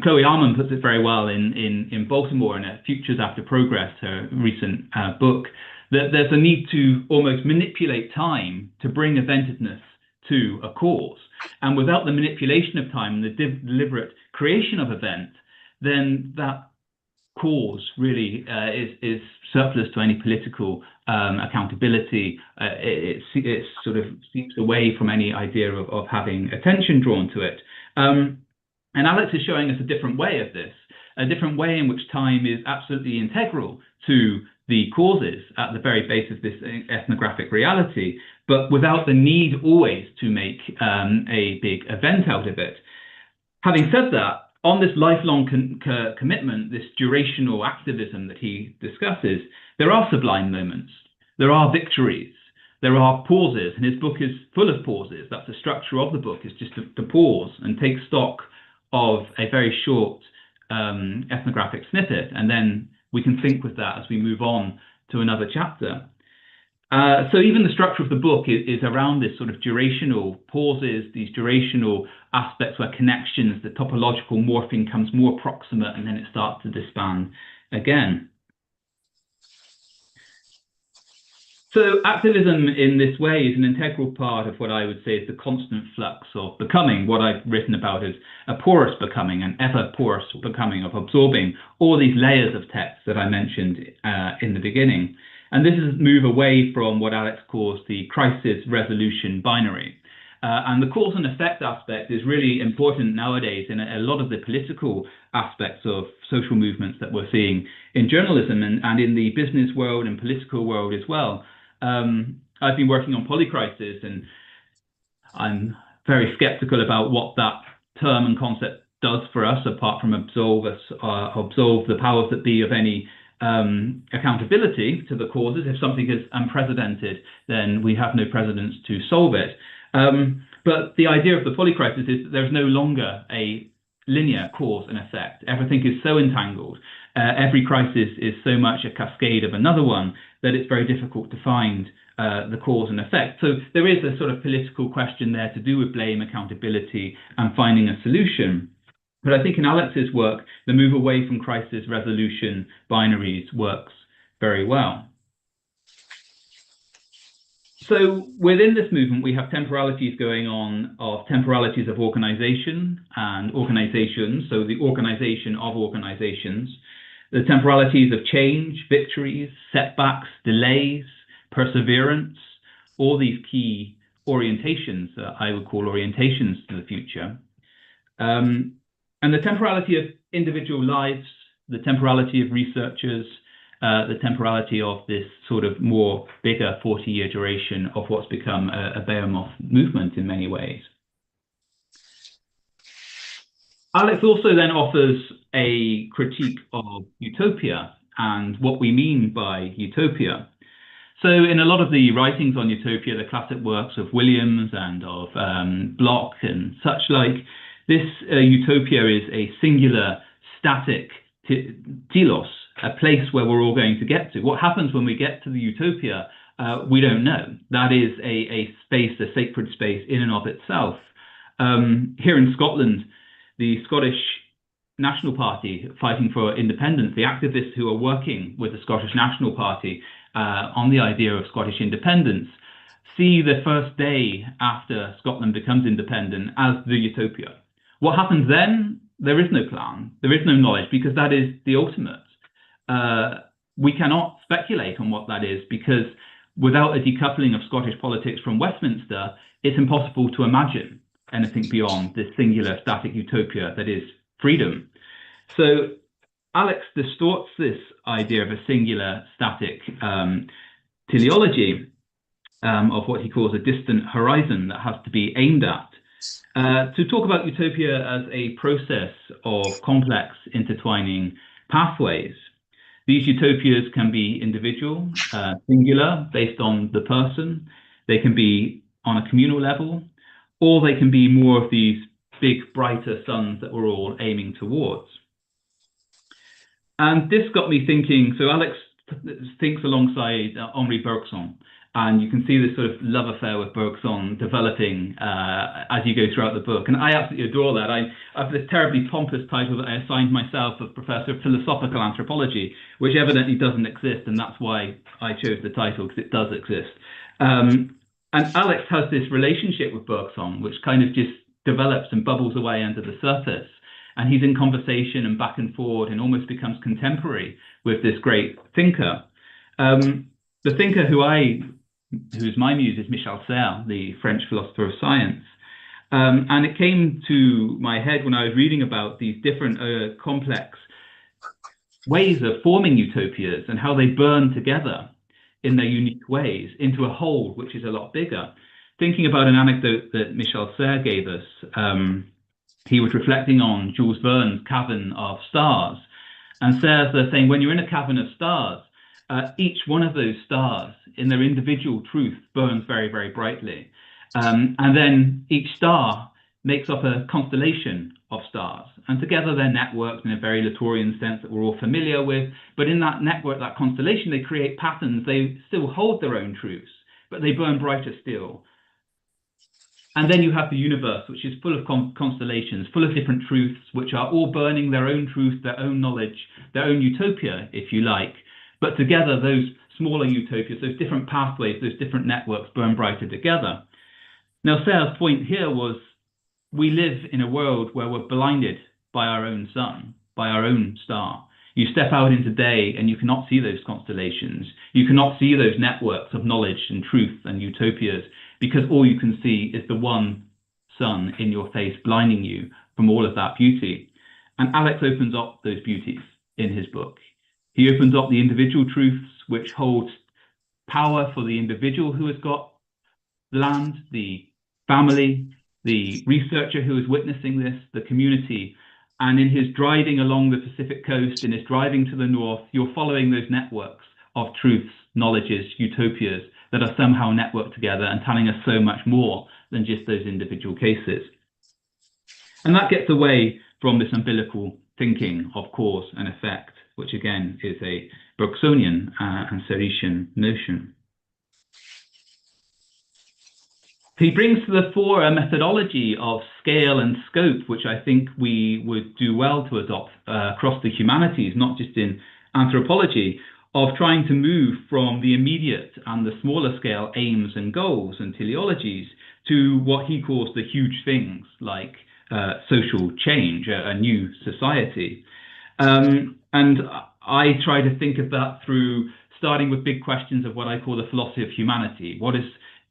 Chloe Arman puts it very well in Baltimore in Futures After Progress, her recent book, that there's a need to almost manipulate time to bring eventedness to a cause. And without the manipulation of time and the deliberate creation of event, then that cause really is surplus to any political accountability. It sort of seeps away from any idea of having attention drawn to it. And Alex is showing us a different way of this, a different way in which time is absolutely integral to the causes at the very base of this ethnographic reality, but without the need always to make a big event out of it. Having said that, on this lifelong commitment, this durational activism that he discusses, there are sublime moments, there are victories, there are pauses, and his book is full of pauses. That's the structure of the book, is just to pause and take stock of a very short ethnographic snippet, and then we can think with that as we move on to another chapter. So even the structure of the book is around this sort of durational pauses, these durational aspects where connections, the topological morphing comes more proximate, and then it starts to disband again. So activism in this way is an integral part of what I would say is the constant flux of becoming, what I've written about as a porous becoming, an ever porous becoming of absorbing all these layers of text that I mentioned in the beginning. And this is a move away from what Alex calls the crisis resolution binary. And the cause and effect aspect is really important nowadays in a lot of the political aspects of social movements that we're seeing in journalism and in the business world and political world as well. I've been working on polycrisis, and I'm very skeptical about what that term and concept does for us, apart from absolve the powers that be of any accountability to the causes. If something is unprecedented, then we have no precedents to solve it. But the idea of the polycrisis is that there's no longer a linear cause and effect. Everything is so entangled. Every crisis is so much a cascade of another one that it's very difficult to find the cause and effect. So there is a sort of political question there to do with blame, accountability, and finding a solution. But I think in Alex's work, the move away from crisis resolution binaries works very well. So within this movement, we have temporalities going on of temporalities of organization and organizations, so the organization of organizations, the temporalities of change, victories, setbacks, delays, perseverance, all these key orientations that I would call orientations to the future. And the temporality of individual lives, the temporality of researchers, the temporality of this sort of more bigger 40-year duration of what's become a behemoth movement in many ways. Alex also then offers a critique of utopia and what we mean by utopia. So in a lot of the writings on utopia, the classic works of Williams and of Bloch and such like, this utopia is a singular, static telos, a place where we're all going to get to. What happens when we get to the utopia, we don't know. That is a space, a sacred space in and of itself. Here in Scotland, the Scottish National Party fighting for independence, the activists who are working with the Scottish National Party on the idea of Scottish independence, see the first day after Scotland becomes independent as the utopia. What happens then? There is no plan, there is no knowledge, because that is the ultimate. We cannot speculate on what that is, because without a decoupling of Scottish politics from Westminster, it's impossible to imagine anything beyond this singular static utopia that is freedom. So Alex distorts this idea of a singular static teleology of what he calls a distant horizon that has to be aimed at, to talk about utopia as a process of complex intertwining pathways. These utopias can be individual, singular, based on the person. They can be on a communal level, or they can be more of these big, brighter suns that we're all aiming towards. And this got me thinking, so Alex thinks alongside Henri Bergson, and you can see this sort of love affair with Bergson developing as you go throughout the book. And I absolutely adore that. I have this terribly pompous title that I assigned myself of Professor of Philosophical Anthropology, which evidently doesn't exist, and that's why I chose the title, because it does exist. And Alex has this relationship with Bergson, which kind of just develops and bubbles away under the surface. And he's in conversation and back and forward and almost becomes contemporary with this great thinker. The thinker who's my muse is Michel Serres, the French philosopher of science. And it came to my head when I was reading about these different complex ways of forming utopias and how they burn together in their unique ways into a whole, which is a lot bigger. Thinking about an anecdote that Michel Serres gave us, he was reflecting on Jules Verne's Cavern of Stars. And Serres is saying, when you're in a cavern of stars, each one of those stars in their individual truth burns very, very brightly. And then each star makes up a constellation of stars. And together they're networked in a very Latourian sense that we're all familiar with. But in that network, that constellation, they create patterns. They still hold their own truths, but they burn brighter still. And then you have the universe, which is full of constellations, full of different truths, which are all burning their own truth, their own knowledge, their own utopia, if you like. But together, those smaller utopias, those different pathways, those different networks burn brighter together. Now, Serres' point here was, we live in a world where we're blinded by our own sun, by our own star. You step out into day and you cannot see those constellations. You cannot see those networks of knowledge and truth and utopias, because all you can see is the one sun in your face blinding you from all of that beauty. And Alex opens up those beauties in his book. He opens up the individual truths, which holds power for the individual who has got land, the family, the researcher who is witnessing this, the community. And in his driving along the Pacific coast, in his driving to the north, you're following those networks of truths, knowledges, utopias that are somehow networked together and telling us so much more than just those individual cases. And that gets away from this umbilical thinking of cause and effect, which again is a Bergsonian and Serretian notion. He brings to the fore a methodology of scale and scope, which I think we would do well to adopt across the humanities, not just in anthropology, of trying to move from the immediate and the smaller scale aims and goals and teleologies to what he calls the huge things, like social change, a new society. And I try to think of that through starting with big questions of what I call the philosophy of humanity. What is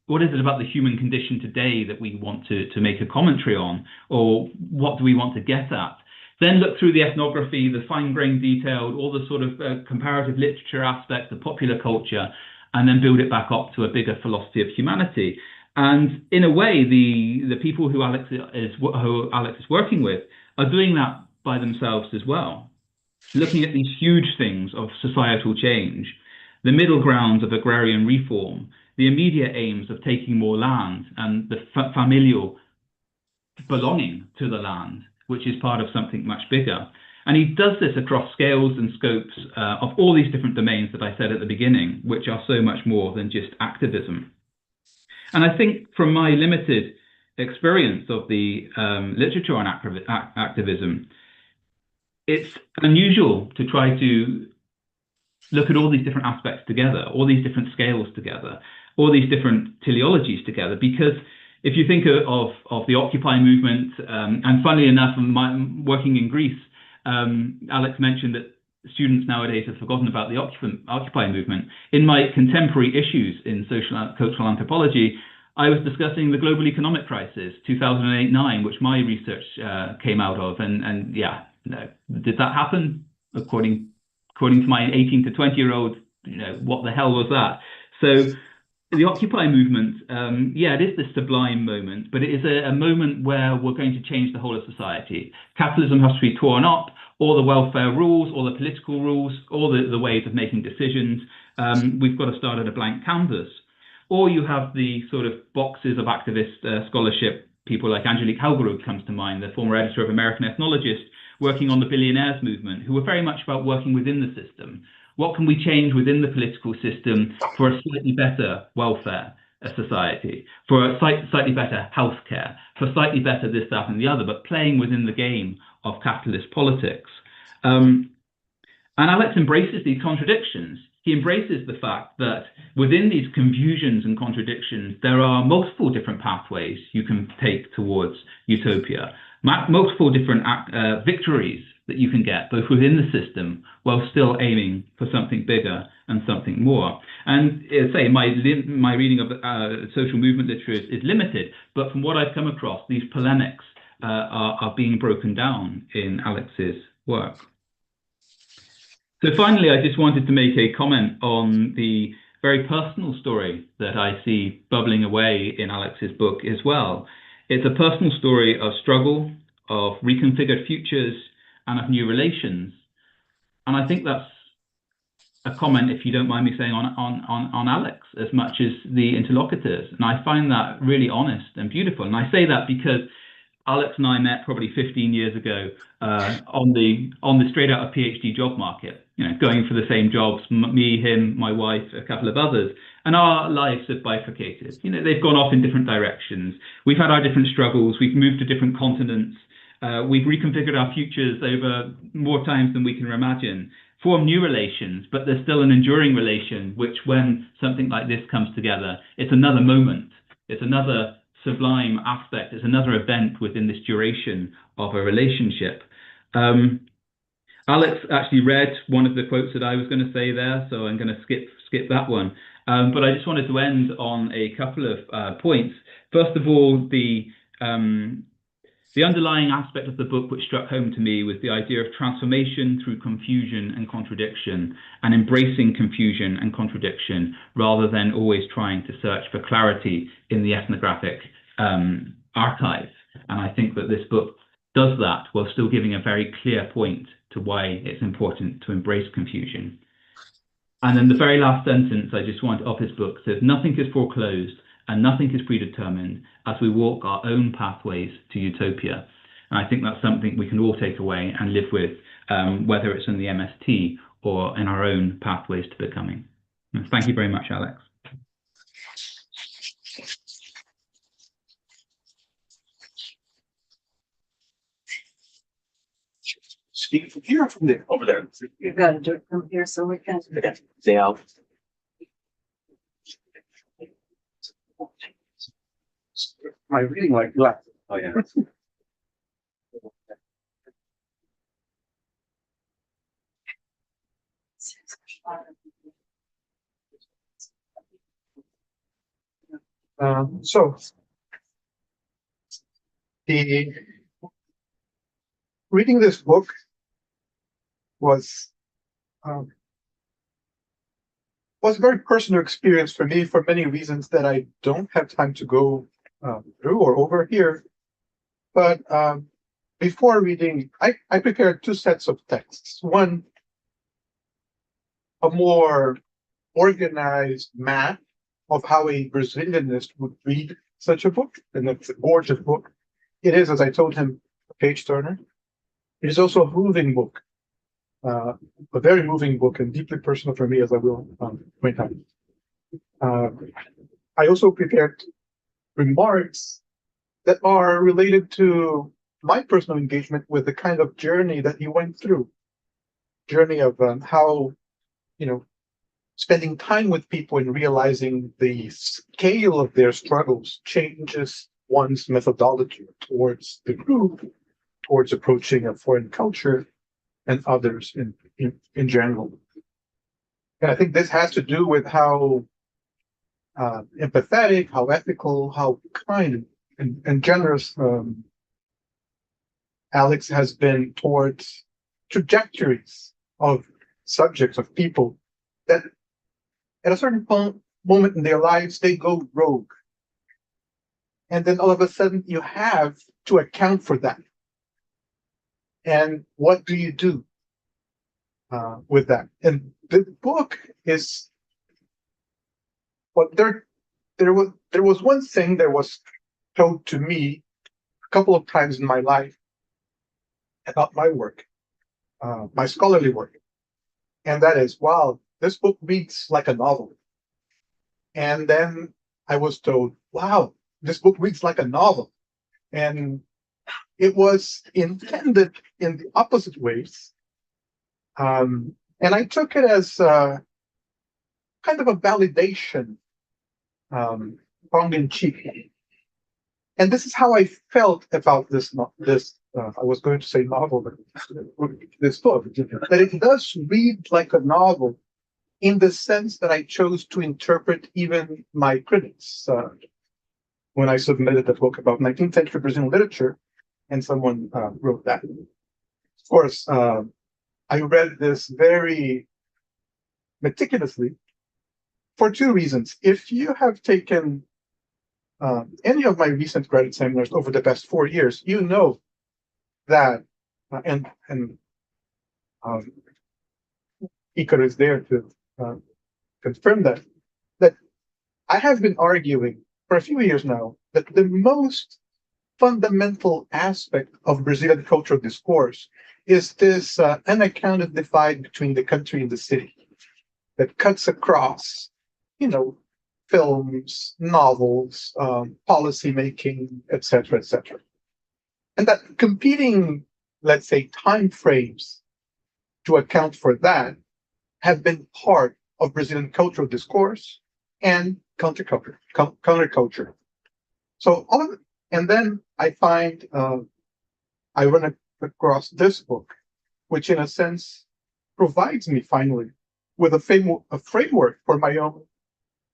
it about the human condition today that we want to make a commentary on, or what do we want to get at? Then look through the ethnography, the fine-grained detail, all the sort of comparative literature aspects, the popular culture, and then build it back up to a bigger philosophy of humanity. And in a way, the people who Alex is working with are doing that by themselves as well, looking at these huge things of societal change, the middle grounds of agrarian reform, the immediate aims of taking more land, and the familial belonging to the land, which is part of something much bigger. And he does this across scales and scopes of all these different domains that I said at the beginning, which are so much more than just activism. And I think from my limited experience of the literature on activism, it's unusual to try to look at all these different aspects together, all these different scales together, all these different teleologies together, because if you think of the Occupy movement, and funnily enough, working in Greece, Alex mentioned that students nowadays have forgotten about the Occupy movement. In my contemporary issues in social and cultural anthropology, I was discussing the global economic crisis, 2008-9, which my research came out of, and yeah, no, did that happen? According to my 18 to 20-year-old, what the hell was that? So the Occupy movement, yeah, it is this sublime moment, but it is a moment where we're going to change the whole of society. Capitalism has to be torn up, all the welfare rules, all the political rules, all the ways of making decisions. We've got to start at a blank canvas. Or you have the sort of boxes of activist scholarship, people like Angelique Halgerud comes to mind, the former editor of American Ethnologist, working on the billionaires movement, who were very much about working within the system. What can we change within the political system for a slightly better welfare society, for a slightly better healthcare, for slightly better this, that, and the other, but playing within the game of capitalist politics. And Alex embraces these contradictions. He embraces the fact that within these confusions and contradictions, there are multiple different pathways you can take towards utopia, multiple different victories that you can get, both within the system, while still aiming for something bigger and something more. And say my reading of social movement literature is limited, but from what I've come across, these polemics are being broken down in Alex's work. So finally, I just wanted to make a comment on the very personal story that I see bubbling away in Alex's book as well. It's a personal story of struggle, of reconfigured futures, and of new relations. And I think that's a comment, if you don't mind me saying, on Alex as much as the interlocutors. And I find that really honest and beautiful. And I say that because Alex and I met probably 15 years ago on the straight out of PhD job market, going for the same jobs, me, him, my wife, a couple of others, and our lives have bifurcated. They've gone off in different directions. We've had our different struggles. We've moved to different continents. We've reconfigured our futures over more times than we can imagine, formed new relations, but there's still an enduring relation, which when something like this comes together, it's another moment. It's another sublime aspect. It's another event within this duration of a relationship. Alex actually read one of the quotes that I was going to say there, so I'm going to skip that one. But I just wanted to end on a couple of points. First of all, the underlying aspect of the book which struck home to me was the idea of transformation through confusion and contradiction, and embracing confusion and contradiction rather than always trying to search for clarity in the ethnographic archive. And I think that this book does that while still giving a very clear point to why it's important to embrace confusion. And then the very last sentence I just want of his book says, "Nothing is foreclosed and nothing is predetermined as we walk our own pathways to utopia." And I think that's something we can all take away and live with, whether it's in the MST or in our own pathways to becoming. And thank you very much, Alex. Speak from here or from there? Over there. You've got to do it from here so we can. Stay out. My reading like that. Oh, yeah. So the reading this book was a very personal experience for me for many reasons that I don't have time to go through or over here. But before reading, I prepared two sets of texts. One, a more organized map of how a Brazilianist would read such a book, and it's a gorgeous book. It is, as I told him, a page turner. It is also a moving book, a very moving book and deeply personal for me, as I will point out. I also prepared remarks that are related to my personal engagement with the kind of journey that he went through. Journey of how, spending time with people and realizing the scale of their struggles changes one's methodology towards the group, towards approaching a foreign culture and others in general. And I think this has to do with how empathetic, how ethical, how kind and generous Alex has been towards trajectories of subjects, of people that at a certain moment in their lives, they go rogue. And then all of a sudden you have to account for that. And what do you do with that? And the book is, well, there was one thing that was told to me a couple of times in my life about my work, my scholarly work. And that is, wow, this book reads like a novel. And then I was told, wow, this book reads like a novel. And it was intended in the opposite ways. And I took it as kind of a validation, tongue in cheek. And this is how I felt about this. I was going to say novel, but this book, that it does read like a novel in the sense that I chose to interpret even my critics. When I submitted a book about 19th century Brazilian literature, and someone wrote that. Of course, I read this very meticulously for two reasons. If you have taken any of my recent credit seminars over the past 4 years, you know that, and Icaro is there to confirm that I have been arguing for a few years now that the most fundamental aspect of Brazilian cultural discourse is this unaccounted divide between the country and the city that cuts across, films, novels, policy making, etc., etc. And that competing, let's say, time frames to account for that have been part of Brazilian cultural discourse and counterculture. So all of it, and then I find I run across this book, which in a sense provides me finally with a framework for my own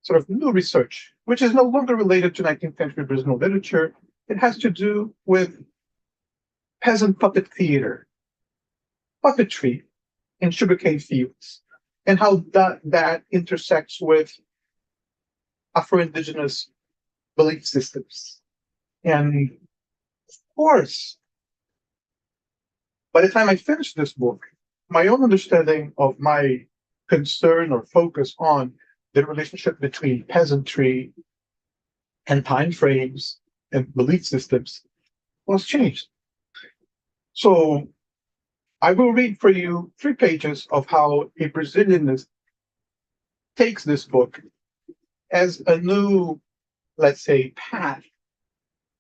sort of new research, which is no longer related to 19th century Brazilian literature. It has to do with peasant puppet theater, puppetry in sugarcane fields, and how that intersects with Afro-Indigenous belief systems. And of course, by the time I finished this book, my own understanding of my concern or focus on the relationship between peasantry and time frames and belief systems was changed. So I will read for you 3 pages of how a Brazilianist takes this book as a new, let's say, path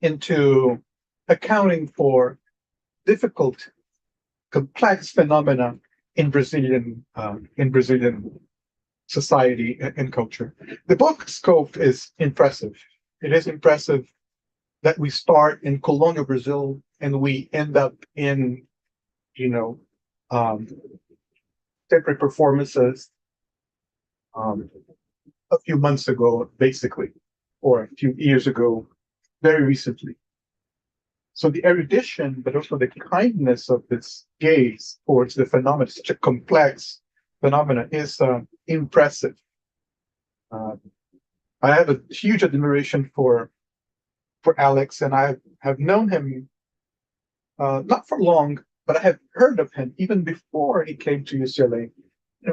into accounting for difficult, complex phenomena in Brazilian society and culture. The book scope is impressive. It is impressive that we start in colonial Brazil and we end up in, temporary performances a few months ago, basically, or a few years ago, very recently. So the erudition, but also the kindness of this gaze towards the phenomena, such a complex phenomena, is impressive. I have a huge admiration for Alex, and I have known him not for long, but I have heard of him even before he came to UCLA,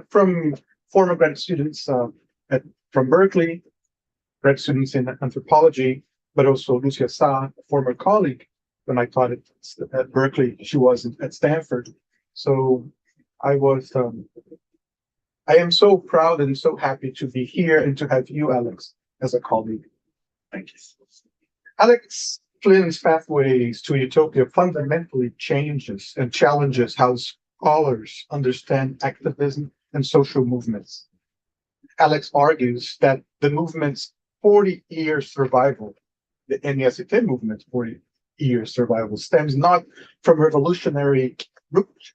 from former grad students from Berkeley, grad students in anthropology, but also Lucia Sa, a former colleague when I taught at Berkeley. She was at Stanford. So I am so proud and so happy to be here and to have you, Alex, as a colleague. Thank you. Alex Flynn's Pathways to Utopia fundamentally changes and challenges how scholars understand activism and social movements. Alex argues that the movement's 40-year survival, the NEST movement's 40-year survival, stems not from revolutionary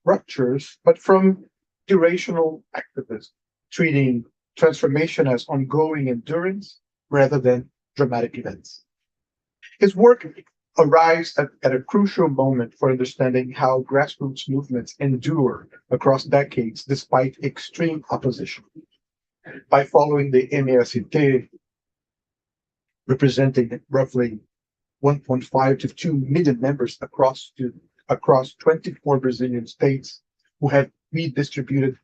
ruptures, but from durational activism, treating transformation as ongoing endurance rather than dramatic events. His work arrives at a crucial moment for understanding how grassroots movements endure across decades despite extreme opposition. By following the MAST, representing roughly 1.5 to 2 million members across 24 Brazilian states who have redistributed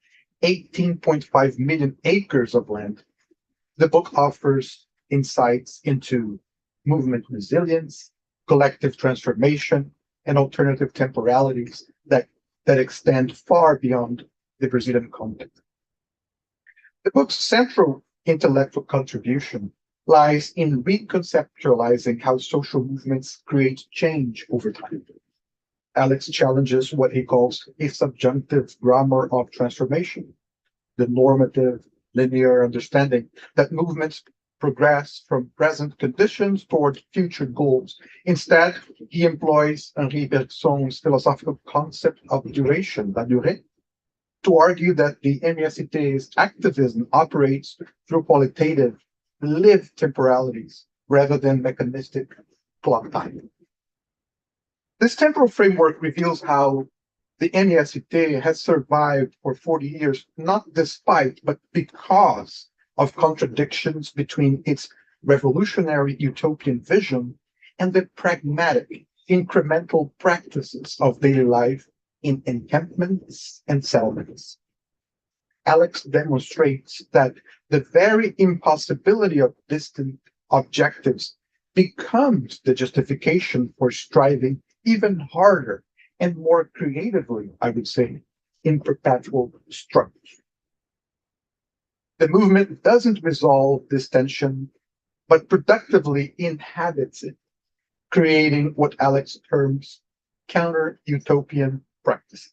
18.5 million acres of land, the book offers insights into movement resilience, collective transformation, and alternative temporalities that extend far beyond the Brazilian context. The book's central intellectual contribution lies in reconceptualizing how social movements create change over time. Alex challenges what he calls a subjunctive grammar of transformation, the normative, linear understanding that movements progress from present conditions toward future goals. Instead, he employs Henri Bergson's philosophical concept of duration, la durée, to argue that the MAST's activism operates through qualitative, lived temporalities rather than mechanistic clock time. This temporal framework reveals how the MAST has survived for 40 years, not despite, but because of contradictions between its revolutionary utopian vision and the pragmatic, incremental practices of daily life in encampments and settlements. Alex demonstrates that the very impossibility of distant objectives becomes the justification for striving even harder and more creatively, I would say, in perpetual struggle. The movement doesn't resolve this tension, but productively inhabits it, creating what Alex terms counter-utopian practices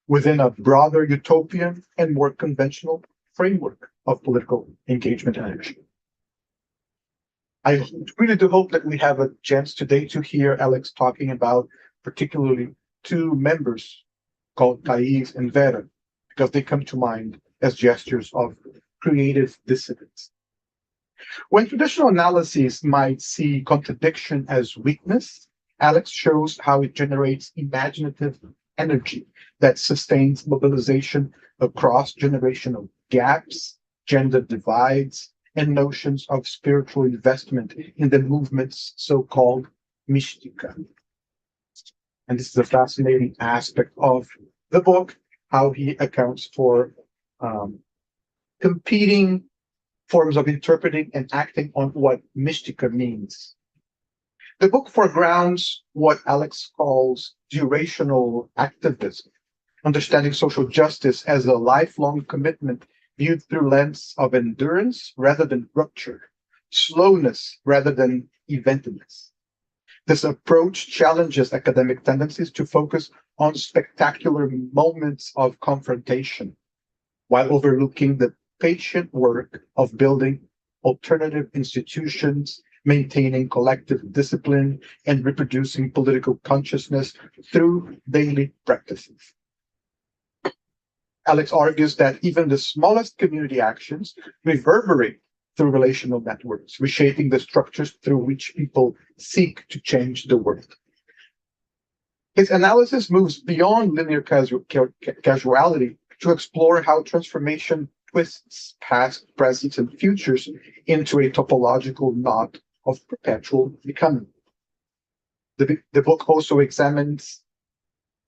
within a broader utopian and more conventional framework of political engagement and action. I really do hope that we have a chance today to hear Alex talking about particularly two members called Thais and Vera, because they come to mind as gestures of creative dissidence. When traditional analyses might see contradiction as weakness, Alex shows how it generates imaginative energy that sustains mobilization across generational gaps, gender divides, and notions of spiritual investment in the movement's so-called mystica. And this is a fascinating aspect of the book, how he accounts for competing forms of interpreting and acting on what mystica means. The book foregrounds what Alex calls durational activism, understanding social justice as a lifelong commitment viewed through lens of endurance rather than rupture, slowness rather than eventedness. This approach challenges academic tendencies to focus on spectacular moments of confrontation, while overlooking the patient work of building alternative institutions, maintaining collective discipline, and reproducing political consciousness through daily practices. Alex argues that even the smallest community actions reverberate through relational networks, reshaping the structures through which people seek to change the world. His analysis moves beyond linear causality to explore how transformation twists past, present, and futures into a topological knot of perpetual becoming. The book also examines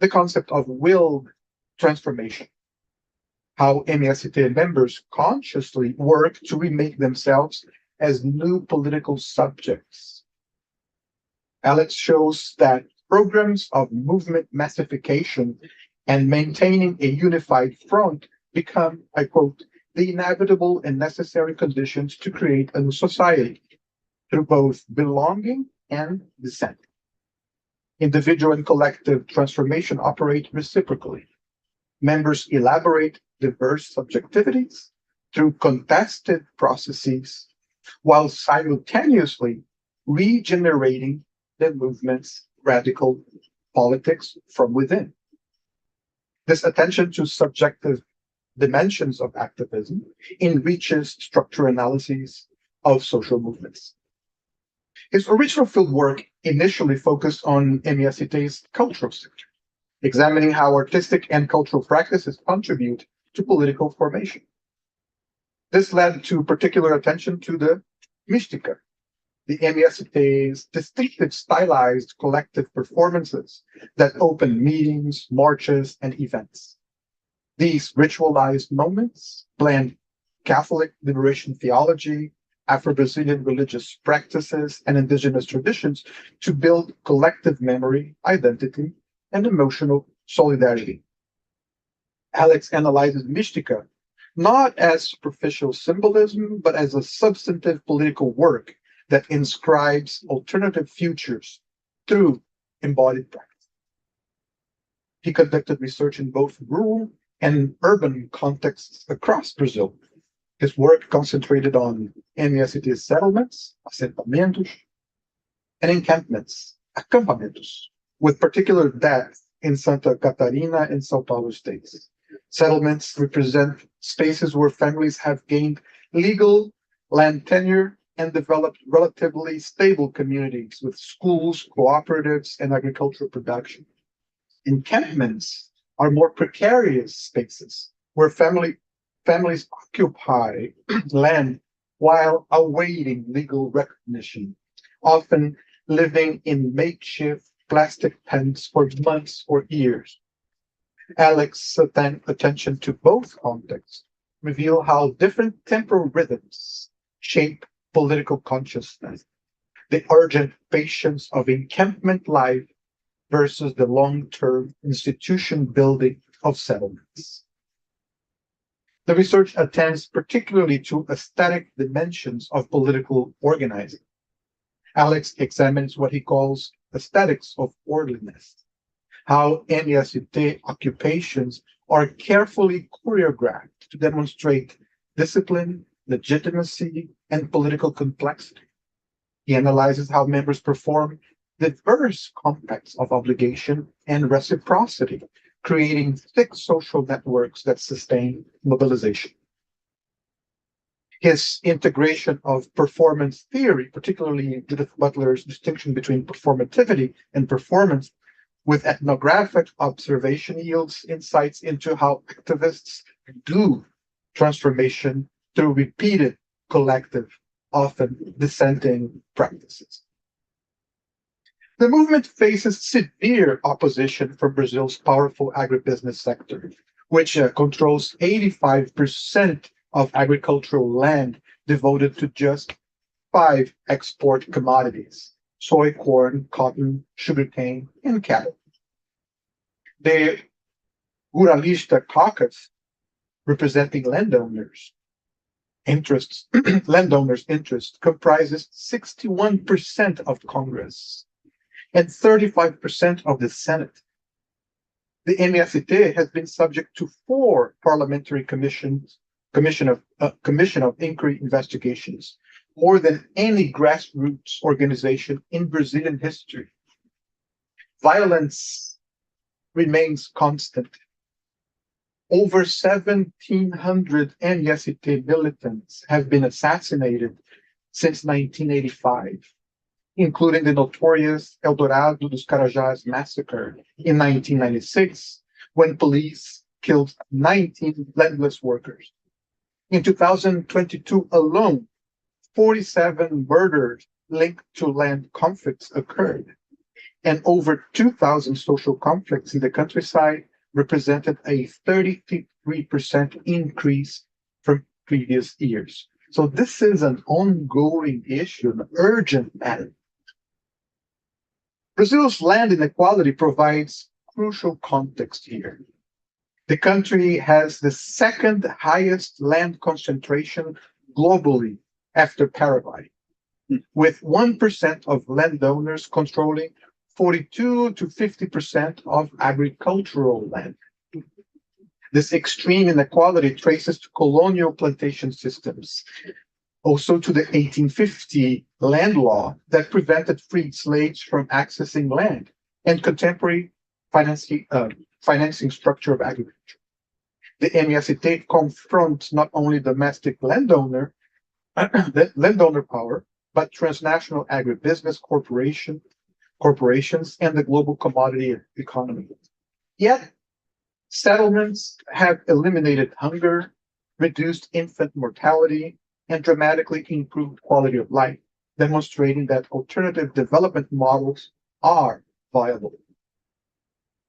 the concept of willed transformation, how MAST members consciously work to remake themselves as new political subjects. Alex shows that programs of movement massification and maintaining a unified front become, I quote, the inevitable and necessary conditions to create a new society through both belonging and dissent. Individual and collective transformation operate reciprocally. Members elaborate diverse subjectivities through contested processes, while simultaneously regenerating the movement's radical politics from within. This attention to subjective dimensions of activism enriches structural analyses of social movements. His original fieldwork initially focused on MESIT's cultural sector, examining how artistic and cultural practices contribute to political formation. This led to particular attention to the Mística, the MESIT's distinctive stylized collective performances that open meetings, marches, and events. These ritualized moments blend Catholic liberation theology, Afro-Brazilian religious practices, and indigenous traditions to build collective memory, identity, and emotional solidarity. Alex analyzes Mística not as superficial symbolism, but as a substantive political work that inscribes alternative futures through embodied practice. He conducted research in both rural and urban contexts across Brazil. His work concentrated on MESIT settlements, assentamentos, and encampments, acampamentos, with particular depth in Santa Catarina and São Paulo states. Settlements represent spaces where families have gained legal land tenure and developed relatively stable communities with schools, cooperatives, and agricultural production. Encampments are more precarious spaces where families occupy land while awaiting legal recognition, often living in makeshift plastic tents for months or years. Alex attention to both contexts reveal how different temporal rhythms shape political consciousness, the urgent patience of encampment life versus the long-term institution building of settlements. The research attends particularly to aesthetic dimensions of political organizing. Alex examines what he calls aesthetics of orderliness, how MESIT occupations are carefully choreographed to demonstrate discipline, legitimacy, and political complexity. He analyzes how members perform diverse compacts of obligation and reciprocity, creating thick social networks that sustain mobilization. His integration of performance theory, particularly Judith Butler's distinction between performativity and performance, with ethnographic observation yields insights into how activists do transformation through repeated collective, often dissenting practices. The movement faces severe opposition from Brazil's powerful agribusiness sector, which controls 85% of agricultural land devoted to just 5 export commodities: soy, corn, cotton, sugarcane, and cattle. The Ruralista caucus, representing landowners' interests, comprises 61% of Congress and 35% of the Senate. The MESIT has been subject to 4 parliamentary commission of inquiry investigations, more than any grassroots organization in Brazilian history. Violence remains constant. Over 1,700 MESIT militants have been assassinated since 1985, including the notorious Eldorado dos Carajás massacre in 1996, when police killed 19 landless workers. In 2022 alone, 47 murders linked to land conflicts occurred, and over 2,000 social conflicts in the countryside represented a 33% increase from previous years. So this is an ongoing issue, an urgent matter. Brazil's land inequality provides crucial context here. The country has the second highest land concentration globally after Paraguay, with 1% of landowners controlling 42 to 50% of agricultural land. This extreme inequality traces to colonial plantation systems, also to the 1850 land law that prevented freed slaves from accessing land, and contemporary financing structure of agriculture. The MESIT confronts not only domestic landowner landowner power, but transnational agribusiness corporations and the global commodity economy. Yet, settlements have eliminated hunger, reduced infant mortality, and dramatically improved quality of life, demonstrating that alternative development models are viable.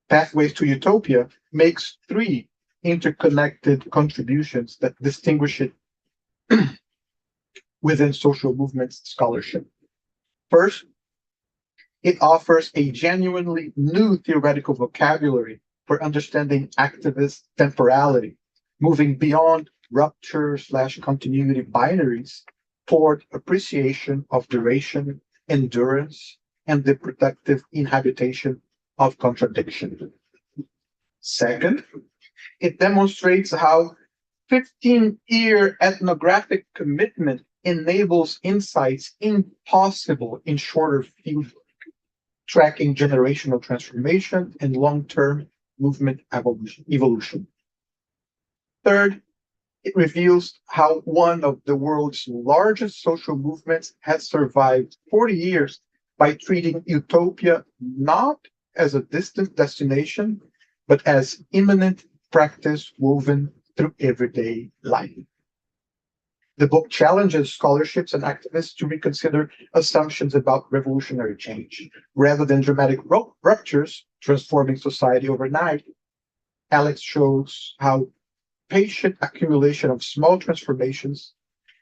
Pathways to Utopia makes three interconnected contributions that distinguish it within social movements scholarship. First, it offers a genuinely new theoretical vocabulary for understanding activist temporality, moving beyond rupture/continuity binaries toward appreciation of duration, endurance, and the productive inhabitation of contradiction. Second, it demonstrates how 15-year ethnographic commitment enables insights impossible in shorter fieldwork, tracking generational transformation and long-term movement evolution. Third, it reveals how one of the world's largest social movements has survived 40 years by treating utopia not as a distant destination, but as imminent practice woven through everyday life. The book challenges scholarships and activists to reconsider assumptions about revolutionary change. Rather than dramatic ruptures transforming society overnight, Alex shows how patient accumulation of small transformations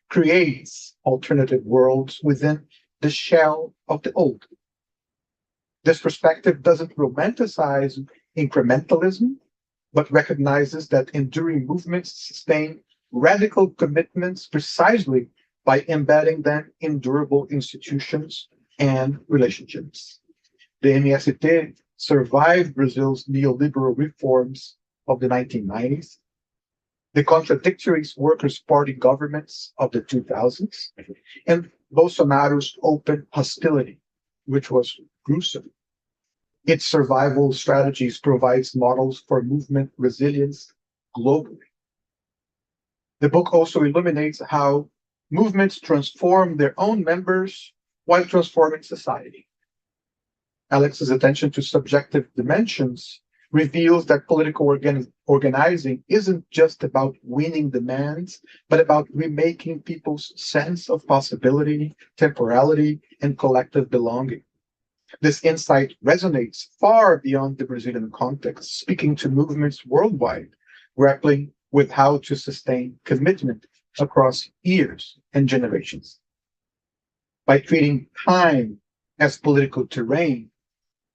creates alternative worlds within the shell of the old. This perspective doesn't romanticize incrementalism, but recognizes that enduring movements sustain radical commitments precisely by embedding them in durable institutions and relationships. The MST survived Brazil's neoliberal reforms of the 1990s, the contradictory Workers' Party governments of the 2000s, and Bolsonaro's open hostility, which was gruesome. Its survival strategies provides models for movement resilience globally. The book also illuminates how movements transform their own members while transforming society. Alex's attention to subjective dimensions reveals that political organizing isn't just about winning demands, but about remaking people's sense of possibility, temporality, and collective belonging. This insight resonates far beyond the Brazilian context, speaking to movements worldwide, grappling with how to sustain commitment across years and generations. By treating time as political terrain,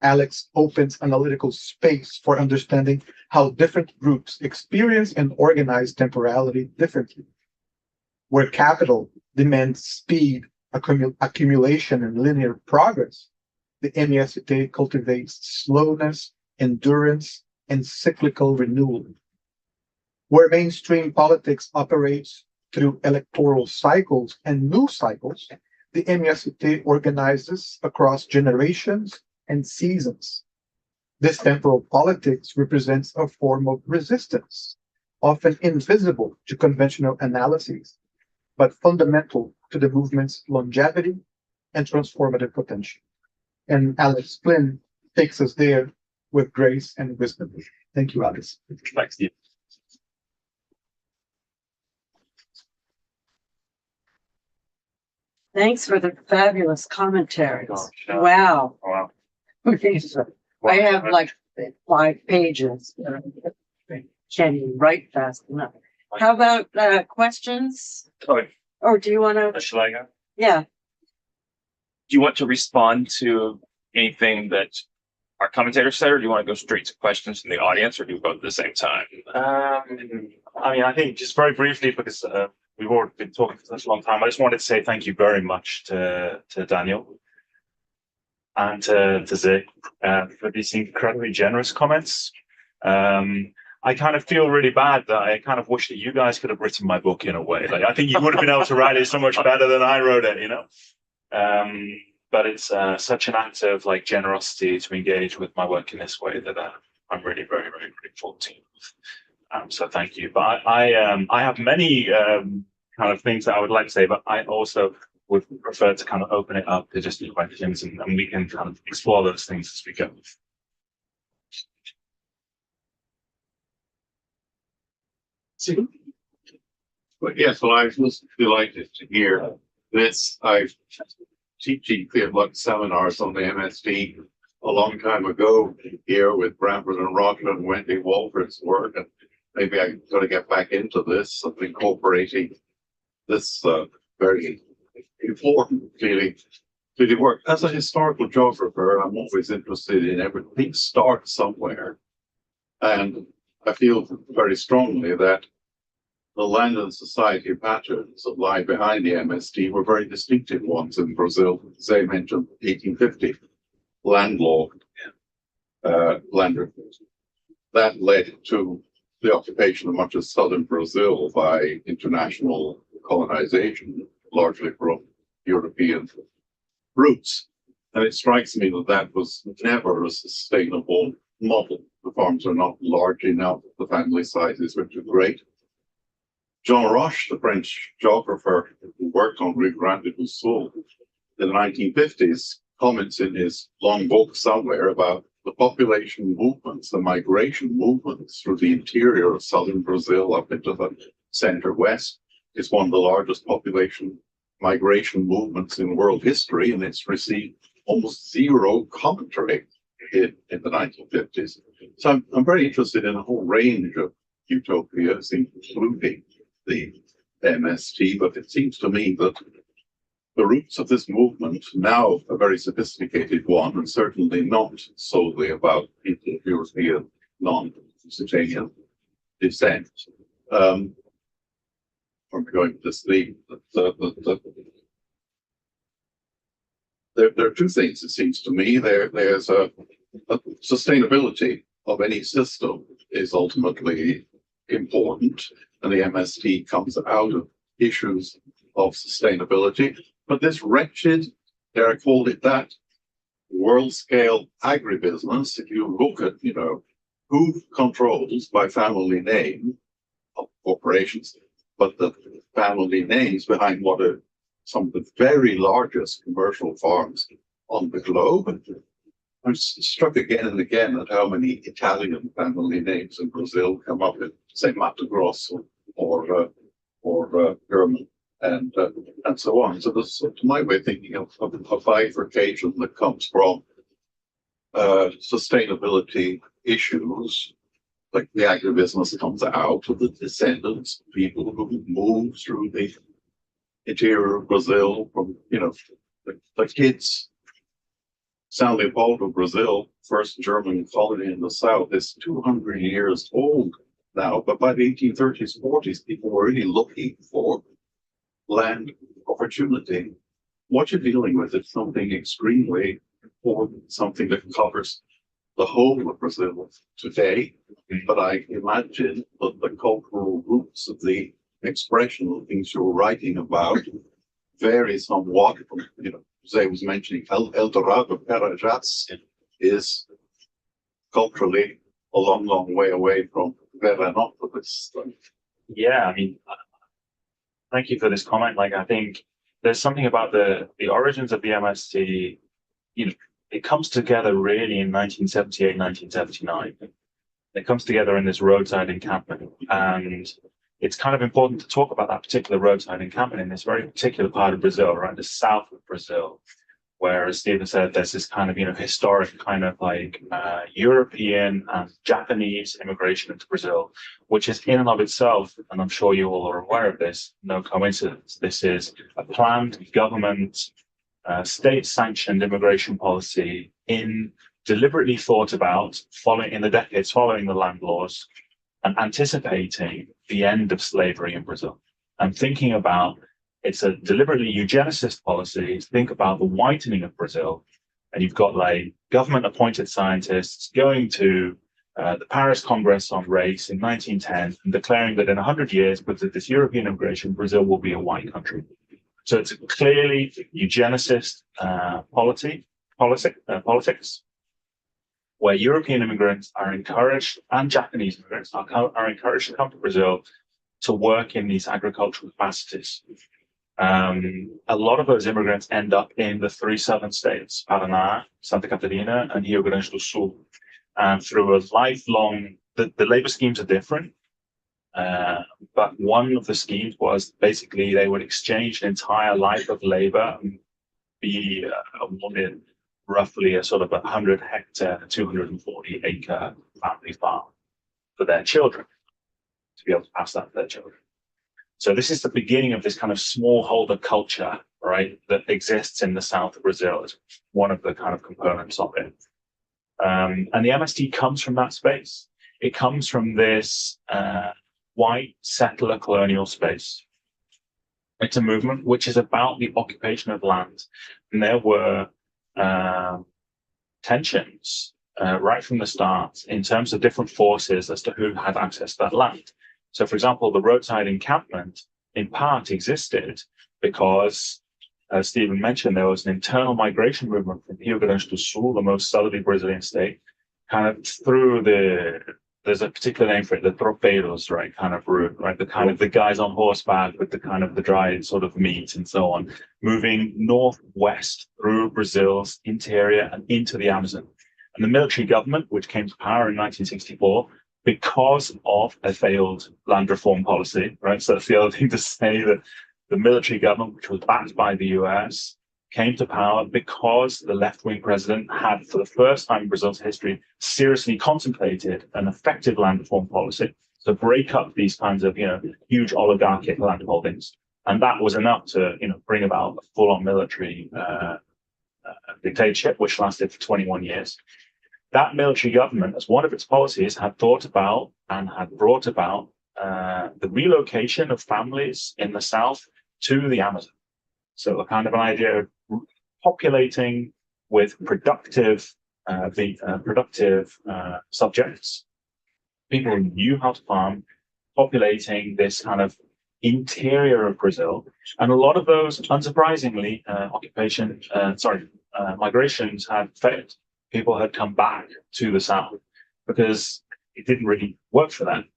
Alex opens analytical space for understanding how different groups experience and organize temporality differently. Where capital demands speed, accumulation, and linear progress, the MST cultivates slowness, endurance, and cyclical renewal. Where mainstream politics operates through electoral cycles and news cycles, the MST organizes across generations and seasons. This temporal politics represents a form of resistance, often invisible to conventional analyses, but fundamental to the movement's longevity and transformative potential. And Alex Flynn takes us there with grace and wisdom. Thank you, Alex. Thanks, Steve. Thanks for the fabulous commentaries. Gosh, yeah. Wow. Oh, wow. I have like 5 pages. Can't even write fast enough. How about questions? Oh, Or do you want to? shall I go? Yeah. Do you want to respond to anything that our commentator said, or do you want to go straight to questions from the audience, or do both at the same time? I mean, I think just very briefly, because we've already been talking for such a long time, I just wanted to say thank you very much to Daniel and to Zig for these incredibly generous comments. I kind of feel really bad that I kind of wish that you guys could have written my book in a way. Like, I think you would have been able to write it so much better than I wrote it, you know? But it's such an act of like generosity to engage with my work in this way that I'm really very, very grateful to. So thank you. But I have many kind of things that I would like to say, but I also would prefer to kind of open it up to just the questions, and we can kind of explore those things as we go. But yes, well, I was delighted to hear this. I've teaching theological seminars on the MSD a long time ago here with Bramford and Roger and Wendy Walford's work, and maybe I'm going to get back into this of incorporating this very important feeling work. As a historical geographer, I'm always interested in everything starts somewhere, and I feel very strongly that the land and society patterns that lie behind the MST were very distinctive ones in Brazil. As I mentioned, 1850, land law, land reforms. That led to the occupation of much of southern Brazil by international colonization, largely from European roots. And it strikes me that that was never a sustainable model. The farms are not large enough, the family sizes were too great. Jean Roche, the French geographer who worked on Rio Grande do Sul in the 1950s, comments in his long book somewhere about the population movements, the migration movements through the interior of southern Brazil up into the center west is one of the largest population migration movements in world history, and it's received almost zero commentary in the 1950s. So I'm very interested in a whole range of utopias, including the MST, but it seems to me that the roots of this movement, now a very sophisticated one, and certainly not solely about people of European non-Occitanian descent. I'm going to this theme. There are two things, it seems to me. There's a sustainability of any system is ultimately important, and the MST comes out of issues of sustainability. But this wretched, dare I call it that, world-scale agribusiness, if you look at, who controls by family name of corporations, but the family names behind what are some of the very largest commercial farms on the globe. I'm struck again and again at how many Italian family names in Brazil come up in, say, Mato Grosso or German and so on. So this, to my way of thinking of a bifurcation that comes from sustainability issues, like the agribusiness comes out of the descendants, people who move through the interior of Brazil from, the kids. São Leopoldo, Brazil, first German colony in the south, is 200 years old now, but by the 1830s, 40s, people were really looking for land opportunity. What you're dealing with is something extremely important, something that covers the whole of Brazil today. But I imagine that the cultural roots of the expression of things you're writing about vary somewhat from, Jose was mentioning El Dorado Carajás is culturally a long, long way away from Veranópolis. Yeah, I mean, thank you for this comment. Like, I think there's something about the origins of the MST, it comes together really in 1978, 1979. It comes together in this roadside encampment, and it's kind of important to talk about that particular roadside encampment in this very particular part of Brazil, right, the south of Brazil, where, as Stephen said, there's this kind of, historic kind of like European and Japanese immigration into Brazil, which is in and of itself, and I'm sure you all are aware of this, no coincidence. This is a planned government, state-sanctioned immigration policy deliberately thought about in the decades following the land laws, and anticipating the end of slavery in Brazil, and thinking about it's a deliberately eugenicist policy. Think about the whitening of Brazil, and you've got like government-appointed scientists going to the Paris Congress on Race in 1910 and declaring that in 100 years, because of this European immigration, Brazil will be a white country. So it's a clearly eugenicist politics, where European immigrants are encouraged, and Japanese immigrants are encouraged to come to Brazil to work in these agricultural capacities. A lot of those immigrants end up in the three southern states, Paraná, Santa Catarina, and Rio Grande do Sul. And through a lifelong, the labor schemes are different, but one of the schemes was basically they would exchange an entire life of labor and be awarded roughly a sort of 100-hectare, 240-acre family farm for their children to be able to pass that to their children. So this is the beginning of this kind of smallholder culture, right, that exists in the south of Brazil as one of the kind of components of it. And the MST comes from that space. It comes from this white settler colonial space. It's a movement which is about the occupation of land. And there were tensions right from the start in terms of different forces as to who had access to that land. So, for example, the roadside encampment in part existed because, as Stephen mentioned, there was an internal migration movement from Rio Grande do Sul, the most southerly Brazilian state, kind of through there's a particular name for it, the tropeiros, right, kind of route, right, the kind of the guys on horseback with the kind of the dried sort of meat and so on, moving northwest through Brazil's interior and into the Amazon. And the military government, which came to power in 1964, because of a failed land reform policy, right? So that's the other thing to say, that the military government, which was backed by the US, came to power because the left-wing president had, for the first time in Brazil's history, seriously contemplated an effective land reform policy to break up these kinds of, huge oligarchic land holdings. And that was enough to, bring about a full-on military dictatorship, which lasted for 21 years. That military government, as one of its policies, had thought about and had brought about the relocation of families in the south to the Amazon. So a kind of an idea of populating with productive subjects, people who knew how to farm, populating this kind of interior of Brazil. And a lot of those, unsurprisingly, migrations had failed. People had come back to the south because it didn't really work for them.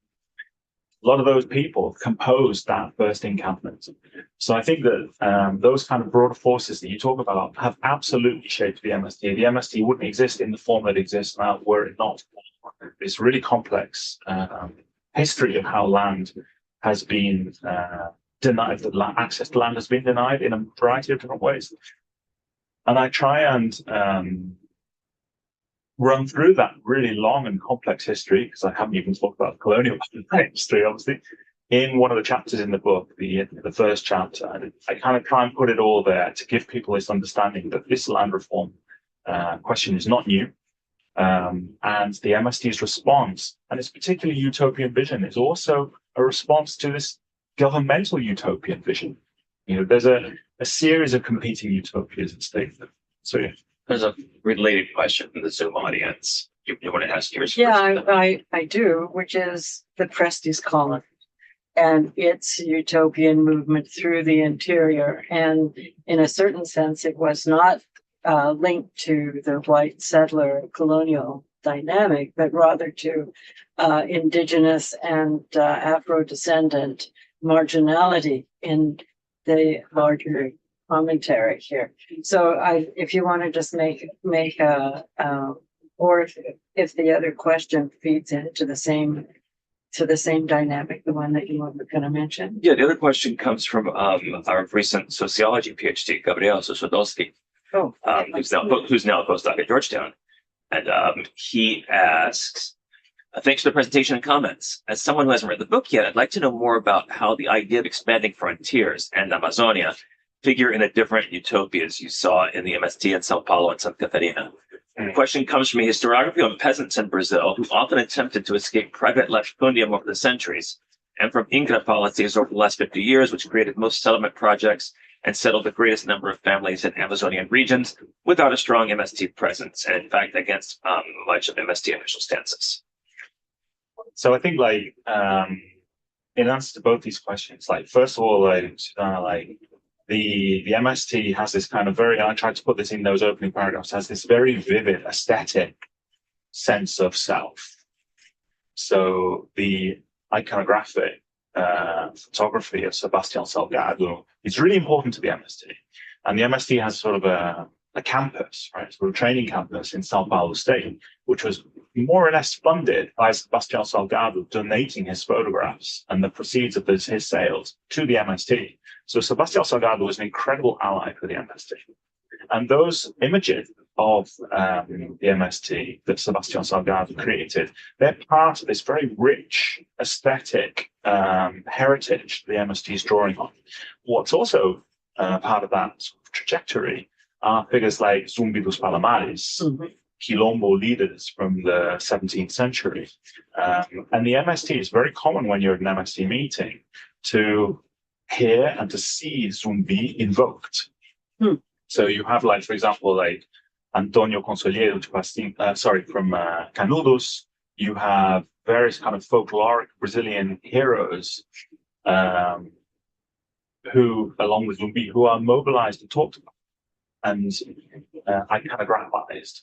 A lot of those people composed that first encampment. So I think that those kind of broader forces that you talk about have absolutely shaped the MST. The MST wouldn't exist in the form that exists now were it not. This really complex history of how land has been denied, that access to land has been denied in a variety of different ways. And I try and run through that really long and complex history, because I haven't even talked about colonial history, obviously, in one of the chapters in the book, the first chapter. And I kind of try and put it all there to give people this understanding that this land reform question is not new. And the MST's response, and its particularly utopian vision, is also a response to this governmental utopian vision. There's a series of competing utopias at stake. So, yeah. There's a related question from the Zoom audience. You want to ask yours? Yeah, I do, which is the Prestes colony and its utopian movement through the interior. And in a certain sense, it was not linked to the white settler colonial dynamic, but rather to indigenous and Afro-descendant marginality in the larger commentary here. So if you want to just make or if the other question feeds into the same dynamic, the one that you were going to mention. Yeah, the other question comes from our recent sociology PhD, Gabriel Sosodowski, who's now a postdoc at Georgetown. And he asks, thanks for the presentation and comments. As someone who hasn't read the book yet, I'd like to know more about how the idea of expanding frontiers and Amazonia figure in the different utopias you saw in the MST in Sao Paulo and Santa Catarina. The question comes from a historiography on peasants in Brazil who often attempted to escape private latifundium over the centuries, and from Inca policies over the last 50 years, which created most settlement projects and settled the greatest number of families in Amazonian regions without a strong MST presence, and in fact against much of MST official stances. So I think, in answer to both these questions, first of all, the MST has this kind of very, and I tried to put this in those opening paragraphs, has this very vivid aesthetic sense of self. So the iconographic photography of Sebastian Salgado is really important to the MST. And the MST has sort of a campus, right, sort of training campus in Sao Paulo State, which was more or less funded by Sebastian Salgado donating his photographs and the proceeds of his sales to the MST. So Sebastian Salgado was an incredible ally for the MST. And those images of the MST that Sebastian Salgado created, they're part of this very rich aesthetic heritage the MST is drawing on. What's also part of that sort of trajectory are figures like Zumbi dos Palamares, Quilombo leaders from the 17th century. And the MST is very common when you're at an MST meeting to hear and to see Zumbi invoked. So you have, like, for example, like Antonio Conselheiro from Canudos. You have various kind of folkloric Brazilian heroes who, along with Zumbi, who are mobilized and talked about and iconographized.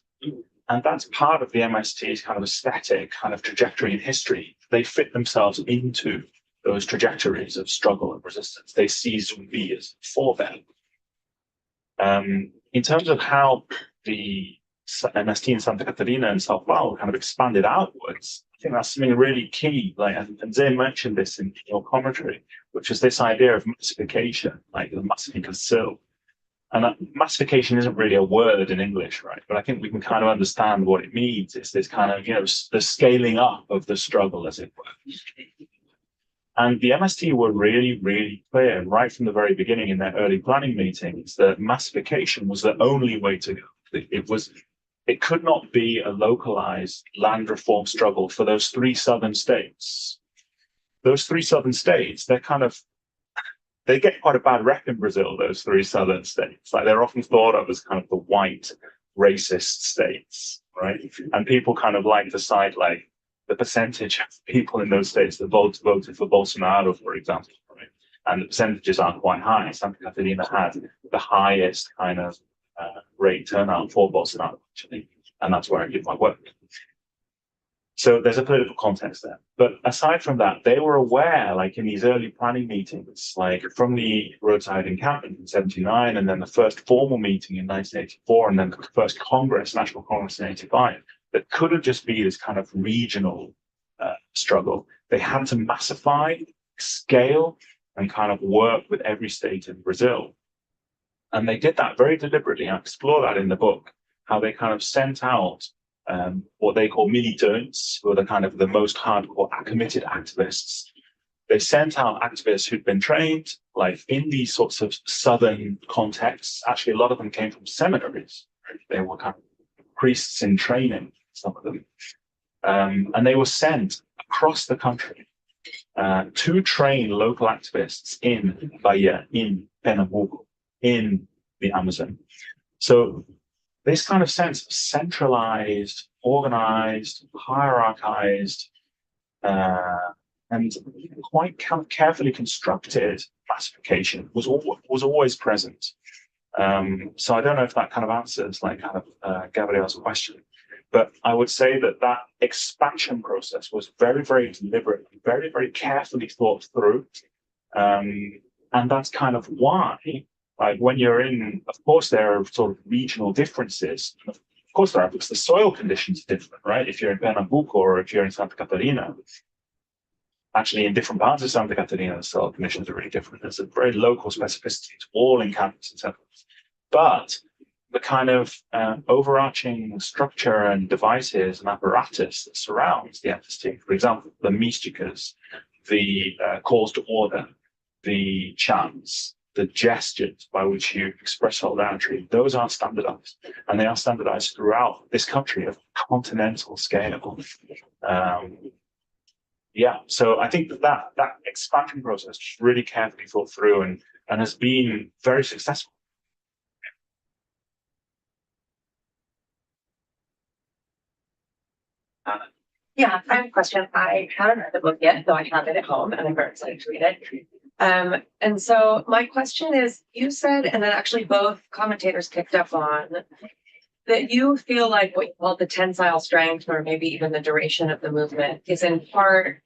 And that's part of the MST's kind of aesthetic kind of trajectory in history. They fit themselves into those trajectories of struggle and resistance. They see Zumbi as for them. In terms of how the MST in Santa Catarina and Sao Paulo kind of expanded outwards, I think that's something really key. Like, and Zay mentioned this in your commentary, which is this idea of massification, like the massificação. And that massification isn't really a word in English, right? But I think we can kind of understand what it means. It's this kind of, the scaling up of the struggle, as it were. And the MST were really, really clear right from the very beginning in their early planning meetings that massification was the only way to go. It could not be a localized land reform struggle for those three southern states. Those three southern states, they get quite a bad rep in Brazil, those three southern states. Like, they're often thought of as kind of the white racist states, right? And people kind of like to cite like the percentage of people in those states that voted for Bolsonaro, for example, right? And the percentages aren't quite high. Santa Catarina had the highest kind of rate turnout for Bolsonaro, actually, and that's where I did my work. So there's a political context there. But aside from that, they were aware, like in these early planning meetings, like from the roadside encampment in 79, and then the first formal meeting in 1984, and then the first Congress, National Congress in 85, that couldn't just be this kind of regional struggle. They had to massify, scale, and kind of work with every state in Brazil. And they did that very deliberately. I explore that in the book, how they kind of sent out what they call militants, who are the kind of the most hardcore committed activists. They sent out activists who'd been trained, like in these sorts of southern contexts. Actually, a lot of them came from seminaries. Right? They were kind of priests in training, some of them. And they were sent across the country to train local activists in Bahia, in Pernambuco, in the Amazon. So this kind of sense of centralized, organized, hierarchized, and quite carefully constructed massification was always present. So I don't know if that kind of answers Gabriel's question, but I would say that expansion process was very, very deliberate, very, very carefully thought through. And that's kind of why, like, when you're in, of course, there are sort of regional differences. Of course, there are, because the soil conditions are different, right? If you're in Pernambuco or if you're in Santa Catarina, actually in different parts of Santa Catarina, the soil conditions are really different. There's a very local specificity to all encampments and settlements. But the kind of overarching structure and devices and apparatus that surrounds the MST, for example, the mystikas, the calls to order, the chants, the gestures by which you express solidarity, those are standardized. And they are standardized throughout this country of continental scale. So I think that expansion process is really carefully thought through and has been very successful. Yeah, I have a question. I haven't read the book yet, though I have it at home and I'm very excited to read it. And so my question is, you said, and then actually both commentators picked up on, that you feel like what you call the tensile strength, or maybe even the duration of the movement, is in part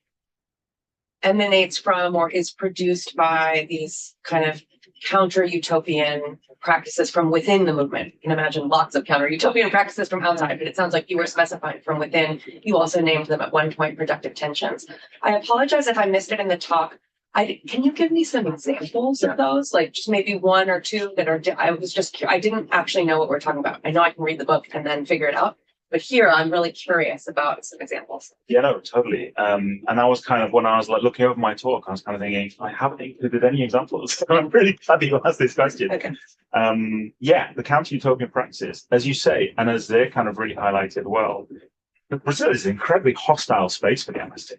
emanates from or is produced by these kind of counter-utopian practices from within the movement. You can imagine lots of counter-utopian practices from outside, but it sounds like you were specifying from within. You also named them at one point productive tensions. I apologize if I missed it in the talk. Can you give me some examples of those? Like just maybe one or two that are, I didn't actually know what we're talking about. I know I can read the book and then figure it out. But here I'm really curious about some examples. Yeah, no, totally. And I was kind of, when I was like looking over my talk, I was kind of thinking, I haven't included any examples. I'm really glad you asked this question. Okay. Yeah, the counter-utopian practices, as you say, and as they kind of really highlighted well, Brazil is an incredibly hostile space for the MST.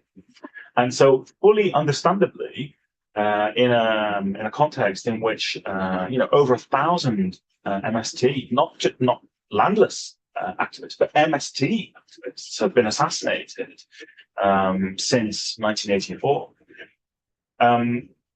And so fully understandably, in a context in which, over 1,000 MST, not landless activists, but MST activists have been assassinated since 1984.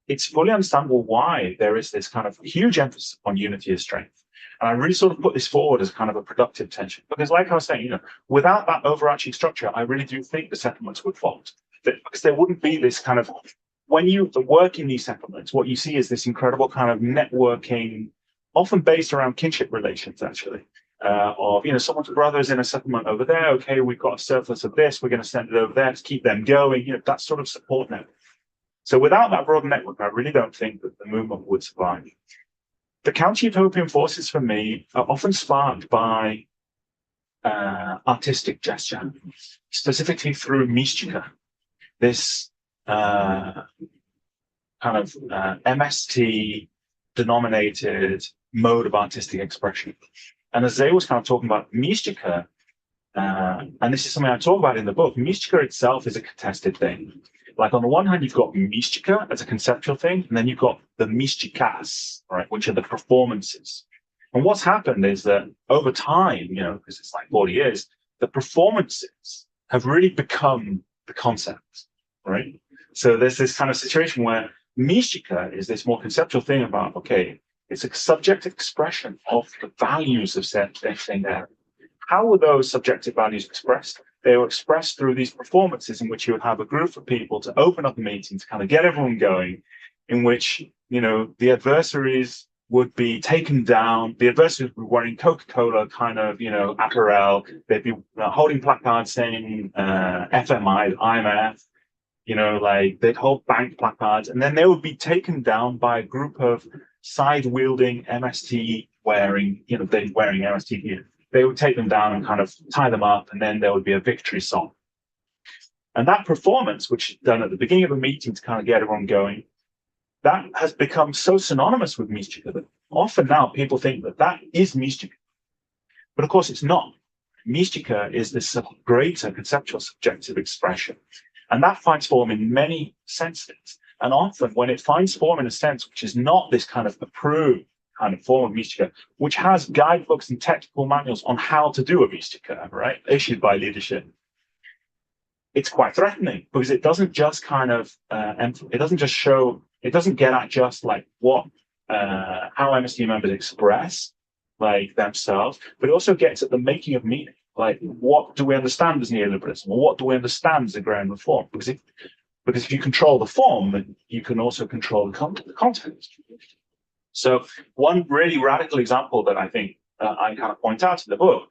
It's fully understandable why there is this kind of huge emphasis on unity as strength. And I really sort of put this forward as kind of a productive tension, because like I was saying, without that overarching structure, I really do think the settlements would fall. Because there wouldn't be this kind of, when you work in these settlements, what you see is this incredible kind of networking, often based around kinship relations, actually. Of someone's brother is in a settlement over there. Okay, we've got a surplus of this. We're going to send it over there to keep them going. That sort of support network. So without that broad network, I really don't think that the movement would survive. The counter-utopian forces for me are often sparked by artistic gesture, specifically through mystica. This kind of MST denominated mode of artistic expression. And as Zay was kind of talking about mystica, and this is something I talk about in the book, mystica itself is a contested thing. Like on the one hand, you've got mystica as a conceptual thing, and then you've got the mystikas, right, which are the performances. And what's happened is that over time, because it's like 40 years, the performances have really become the concept, right? So there's this kind of situation where mystica is this more conceptual thing about, okay, it's a subjective expression of the values of said thing there. How were those subjective values expressed? They were expressed through these performances in which you would have a group of people to open up a meeting to kind of get everyone going, in which, the adversaries would be taken down. The adversaries would be wearing Coca-Cola kind of, apparel. They'd be holding placards saying FMI, IMF, they'd hold bank placards, and then they would be taken down by a group of side-wielding MST wearing MST gear. They would take them down and kind of tie them up, and then there would be a victory song. And that performance, which is done at the beginning of a meeting to kind of get everyone going, that has become so synonymous with mystica that often now people think that that is mystica. But of course it's not. Mystica is this greater conceptual subjective expression. And that finds form in many senses. And often when it finds form in a sense which is not this kind of approved kind of form of mystica, which has guidebooks and technical manuals on how to do a mystica, right, issued by leadership, it's quite threatening, because it doesn't just kind of, it doesn't just show, it doesn't get at just like what, how MST members express like themselves, but it also gets at the making of meaning. Like, what do we understand as neoliberalism, or what do we understand as agrarian reform? Because if you control the form, then you can also control the content. So one really radical example that I think I kind of point out in the book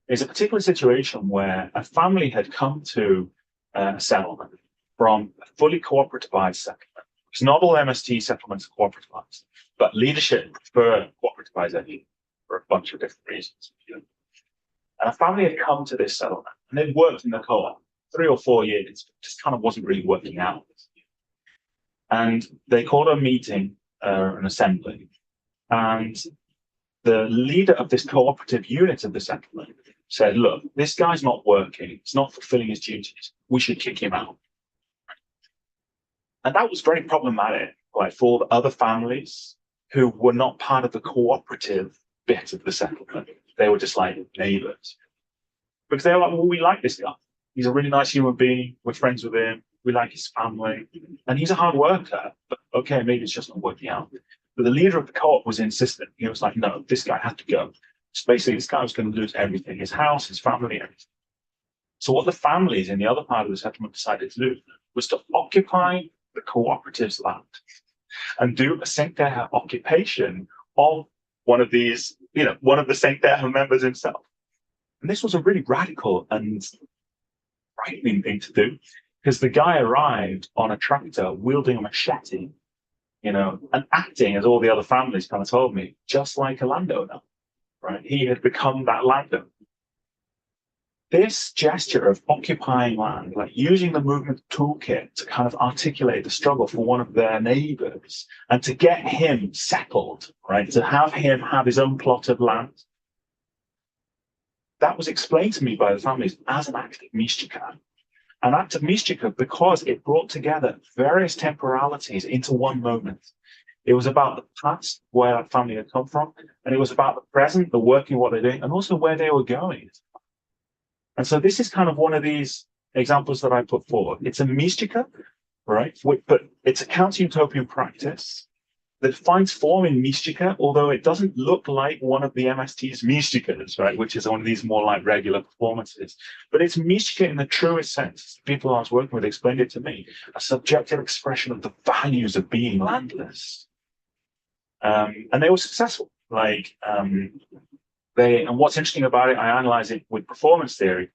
is a particular situation where a family had come to a settlement from a fully cooperativized settlement. Because not all MST settlements are cooperativized, but leadership prefer cooperativization for a bunch of different reasons. And a family had come to this settlement, and they'd worked in the co-op 3 or 4 years, but just kind of wasn't really working out. And they called a meeting, an assembly, and the leader of this cooperative unit of the settlement said, look, this guy's not working, he's not fulfilling his duties, we should kick him out. And that was very problematic, like, for the other families who were not part of the cooperative bit of the settlement. They were just like neighbors. Because they were like, well, we like this guy. He's a really nice human being. We're friends with him. We like his family. And he's a hard worker. But okay, maybe it's just not working out. But the leader of the co-op was insistent. He was like, no, this guy had to go. So basically, this guy was going to lose everything, his house, his family, everything. So what the families in the other part of the settlement decided to do was to occupy the cooperative's land and do a Cinque Terre occupation of one of these, one of the Cinque Terre members himself. And this was a really radical and frightening thing to do, because the guy arrived on a tractor wielding a machete, and acting, as all the other families kind of told me, just like a landowner, right? He had become that landowner. This gesture of occupying land, like using the movement toolkit to kind of articulate the struggle for one of their neighbors and to get him settled, right? To have him have his own plot of land. That was explained to me by the families as an act of Mishtika. An act of Mishtika because it brought together various temporalities into one moment. It was about the past, where that family had come from, and it was about the present, the working, what they're doing, and also where they were going. And so this is kind of one of these examples that I put forward. It's a Mishtika, right? But it's a counter-utopian practice that finds form in Mishtika, although it doesn't look like one of the MST's Mishtikas, right? Which is one of these more like regular performances. But it's Mishtika in the truest sense. People I was working with explained it to me, a subjective expression of the values of being landless. And they were successful. And what's interesting about it, I analyze it with performance theory,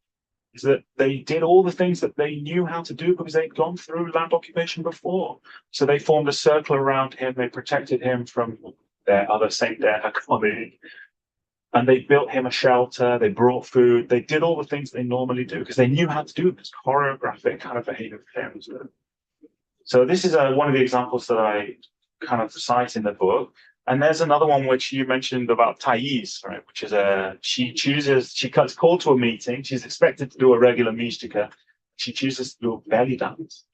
is that they did all the things that they knew how to do because they'd gone through land occupation before. So they formed a circle around him, they protected him from their other Saint Terre colleague, and they built him a shelter, they brought food, they did all the things they normally do because they knew how to do this choreographic kind of behavior for him. So this is one of the examples that I kind of cite in the book. And there's another one which you mentioned about Thais, right? Which is she gets called to a meeting. She's expected to do a regular Mishtika. She chooses to do a belly dance.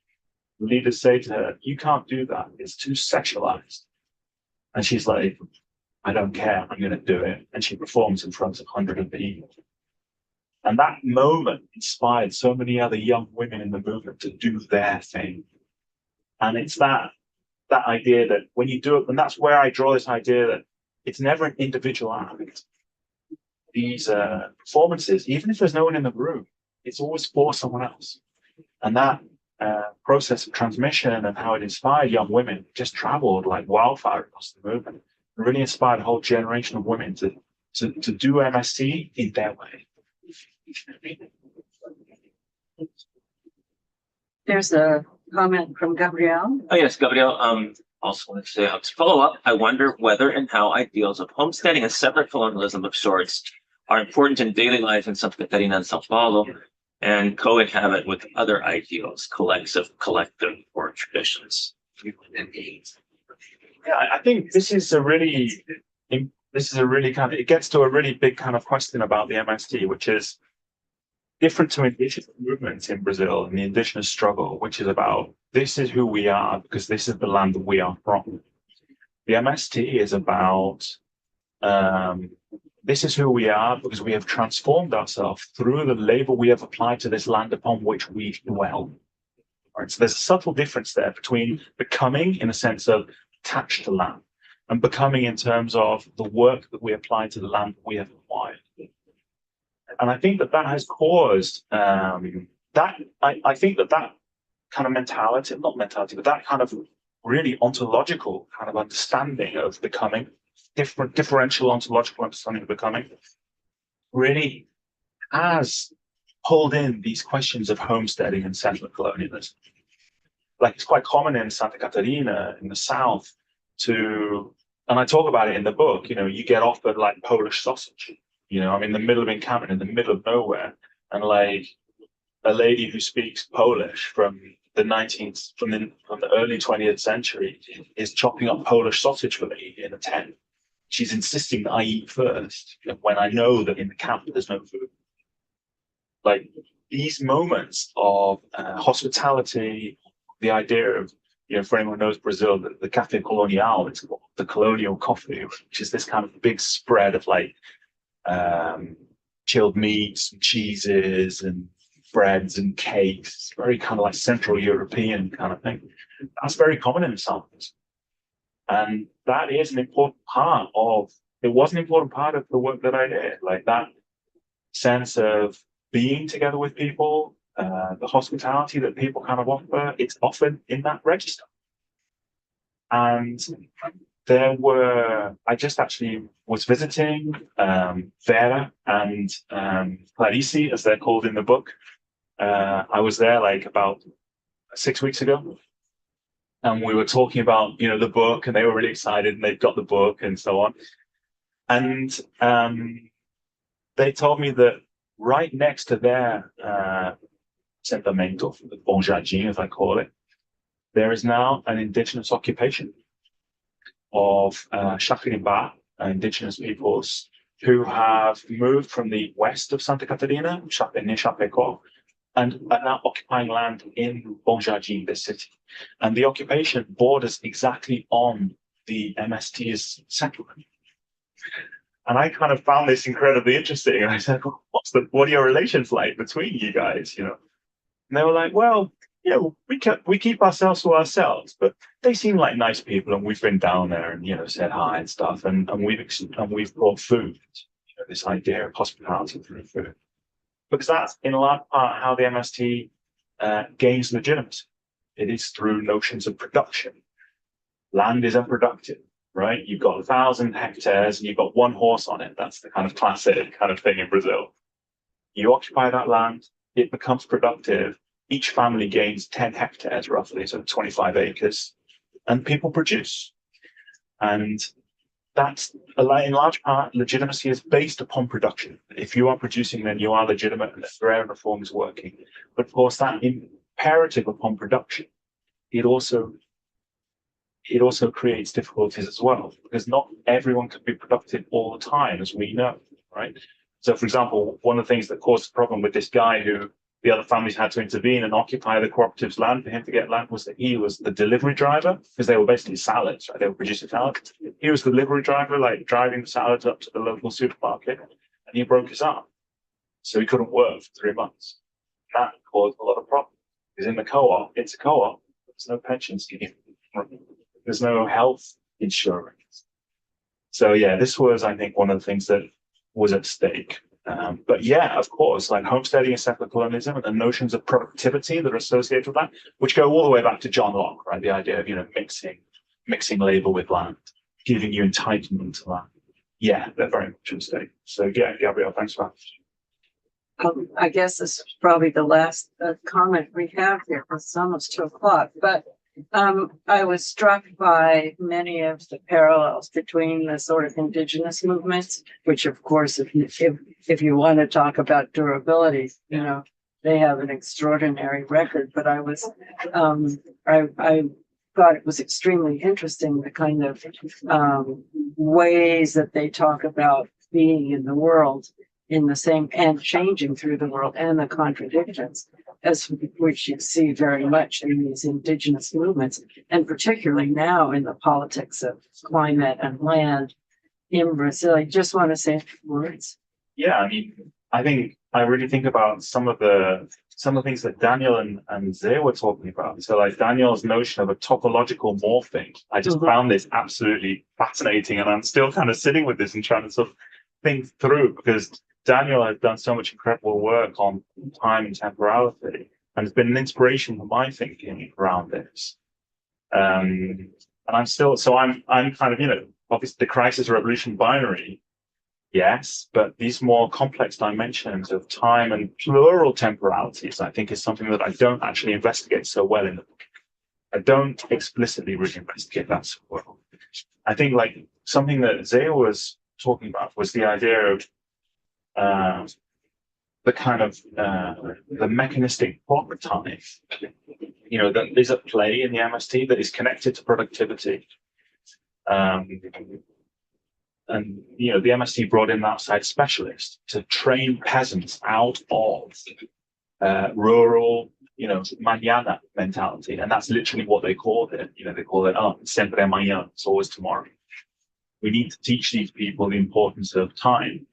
The leaders say to her, "You can't do that. It's too sexualized." And she's like, "I don't care. I'm going to do it." And she performs in front of hundreds of people. And that moment inspired so many other young women in the movement to do their thing. And it's that idea that when you do it, and that's where I draw this idea that it's never an individual act. These performances, even if there's no one in the room, it's always for someone else. And that process of transmission and how it inspired young women just traveled like wildfire across the movement and really inspired a whole generation of women to do MST in their way. There's a comment from Gabrielle. Oh, yes, Gabriel. Also want to say, to follow up, I wonder whether and how ideals of homesteading and separate colonialism of sorts are important in daily life in Santa Catarina and São Paulo and co-inhabit with other ideals, collective, or traditions. Yeah, I think this is a really kind of, it gets to a really big kind of question about the MST, which is different to indigenous movements in Brazil and the indigenous struggle, which is about this is who we are because this is the land that we are from. The MST is about this is who we are because we have transformed ourselves through the labor we have applied to this land upon which we dwell. Right? So there's a subtle difference there between becoming in a sense of attached to land and becoming in terms of the work that we apply to the land that we have acquired. And I think that has caused I think that kind of mentality, not mentality, but that kind of really ontological kind of understanding of becoming, differential ontological understanding of becoming, really has pulled in these questions of homesteading and settler colonialism. Like it's quite common in Santa Catarina in the south and I talk about it in the book, you get offered like Polish sausage. I'm in the middle of encampment, in the middle of nowhere, and like a lady who speaks Polish from the early 20th century is chopping up Polish sausage for me in a tent. She's insisting that I eat first when I know that in the camp there's no food. Like these moments of hospitality, the idea of, for anyone who knows Brazil, the Café Colonial, it's called the colonial coffee, which is this kind of big spread of like chilled meats and cheeses and breads and cakes, very kind of like Central European kind of thing. That's very common in the South. And that is an important part it was an important part of the work that I did, like that sense of being together with people, the hospitality that people kind of offer, it's offered in that register. And I just actually was visiting Vera and Clarice, as they're called in the book. I was there like about 6 weeks ago. And we were talking about, the book, and they were really excited, and they've got the book and so on. And they told me that right next to their Sentamento, the Bon Jardim, as I call it, there is now an indigenous occupation of Chacrimba, indigenous peoples who have moved from the west of Santa Catarina, near Chapecó, and are now occupying land in Bon Jardim, the city. And the occupation borders exactly on the MST's settlement. And I kind of found this incredibly interesting. And I said, well, what are your relations like between you guys, And they were like, well, we keep ourselves to ourselves, but they seem like nice people, and we've been down there and said hi and stuff, and we've brought food, this idea of hospitality through food, because that's in large part how the MST gains legitimacy. It is through notions of production. Land is unproductive, right? You've got 1,000 hectares and you've got one horse on it. That's the kind of classic kind of thing in Brazil. You occupy that land, it becomes productive. Each family gains 10 hectares roughly, so 25 acres, and people produce. And that's, in large part, legitimacy is based upon production. If you are producing, then you are legitimate, and the Ferreira reform is working. But of course, that imperative upon production, it also creates difficulties as well, because not everyone can be productive all the time, as we know, right? So, for example, one of the things that caused the problem with this guy who the other families had to intervene and occupy the cooperative's land for him to get land was that he was the delivery driver, because they were basically salads, right? They were producing salads. He was the delivery driver, like driving the salads up to the local supermarket, and he broke his arm. So he couldn't work for 3 months. That caused a lot of problems. Because in the co-op, it's a co-op, there's no pension scheme, there's no health insurance. So yeah, this was, I think, one of the things that was at stake. But yeah, of course, like homesteading and settler colonialism and the notions of productivity that are associated with that, which go all the way back to John Locke, right? The idea of, mixing labor with land, giving you entitlement to land. Yeah, they're very much at stake. So yeah, Gabrielle, thanks for that. I guess this is probably the last comment we have here, because it's almost 2:00, but I was struck by many of the parallels between the sort of indigenous movements, which of course, if you want to talk about durability, they have an extraordinary record, but I thought it was extremely interesting, the kind of ways that they talk about being in the world in the same and changing through the world, and the contradictions as which you see very much in these indigenous movements, and particularly now in the politics of climate and land in Brazil. I just want to say a few words. Yeah, I think I really think about some of the things that Daniel and Zay were talking about. So like Daniel's notion of a topological morphing, I just found this absolutely fascinating, and I'm still kind of sitting with this and trying to sort of think through, because Daniel has done so much incredible work on time and temporality, and it's been an inspiration for my thinking around this. And I'm kind of, obviously the crisis revolution binary, yes, but these more complex dimensions of time and plural temporalities, I think, is something that I don't actually investigate so well in the book. I don't explicitly really investigate that so well. I think like something that Zaya was talking about was the idea of the kind of the mechanistic clock time, that is at play in the MST that is connected to productivity. And the MST brought in outside specialists to train peasants out of rural, mañana mentality, and that's literally what they called it. They call it siempre mañana, it's always tomorrow. We need to teach these people the importance of time.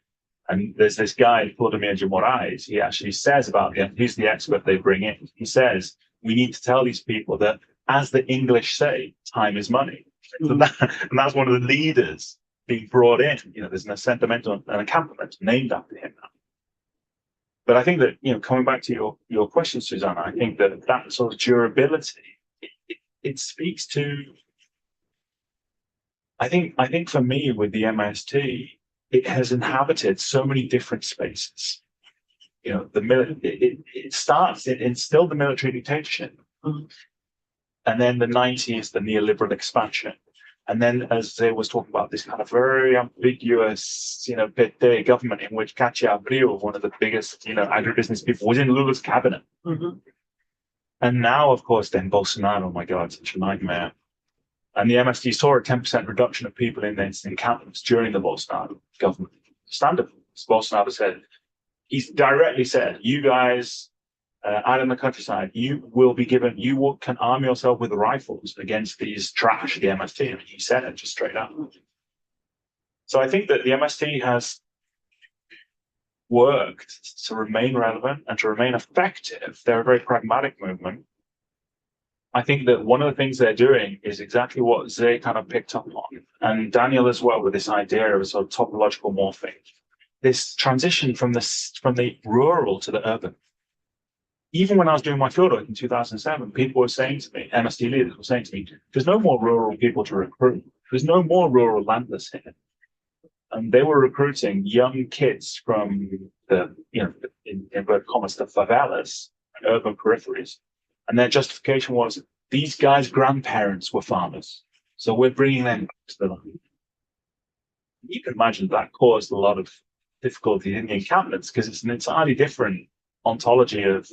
And there's this guy, Claudemir de Moraes, he actually says he's the expert they bring in. He says, we need to tell these people that, as the English say, time is money. So and that's one of the leaders being brought in. There's an assentamento, an encampment named after him now. But I think that, coming back to your question, Susanna, I think that sort of durability, it speaks to, I think for me with the MST, it has inhabited so many different spaces. It starts, it instilled the military dictatorship. And then the 90s, the neoliberal expansion. And then, as they was talking about, this kind of very ambiguous, PT government in which Katia Abreu, one of the biggest, agribusiness people, was in Lula's cabinet. And now, of course, then Bolsonaro, oh my God, such a nightmare. And the MST saw a 10% reduction of people in their encampments during the Bolsonaro government. Standard. Bolsonaro said, he's directly said, you guys out in the countryside, you can arm yourself with rifles against these trash, the MST. And he said it just straight up. So I think that the MST has worked to remain relevant and to remain effective. They're a very pragmatic movement. I think that one of the things they're doing is exactly what Zay kind of picked up on, and Daniel as well, with this idea of a sort of topological morphing, this transition from the rural to the urban. Even when I was doing my fieldwork in 2007, people were saying to me, MST leaders were saying to me, there's no more rural people to recruit. There's no more rural landless here. And they were recruiting young kids from the, in inverted commas, the favelas and urban peripheries. And their justification was, these guys' grandparents were farmers. So we're bringing them to the land. You can imagine that caused a lot of difficulty in the encampments because it's an entirely different ontology of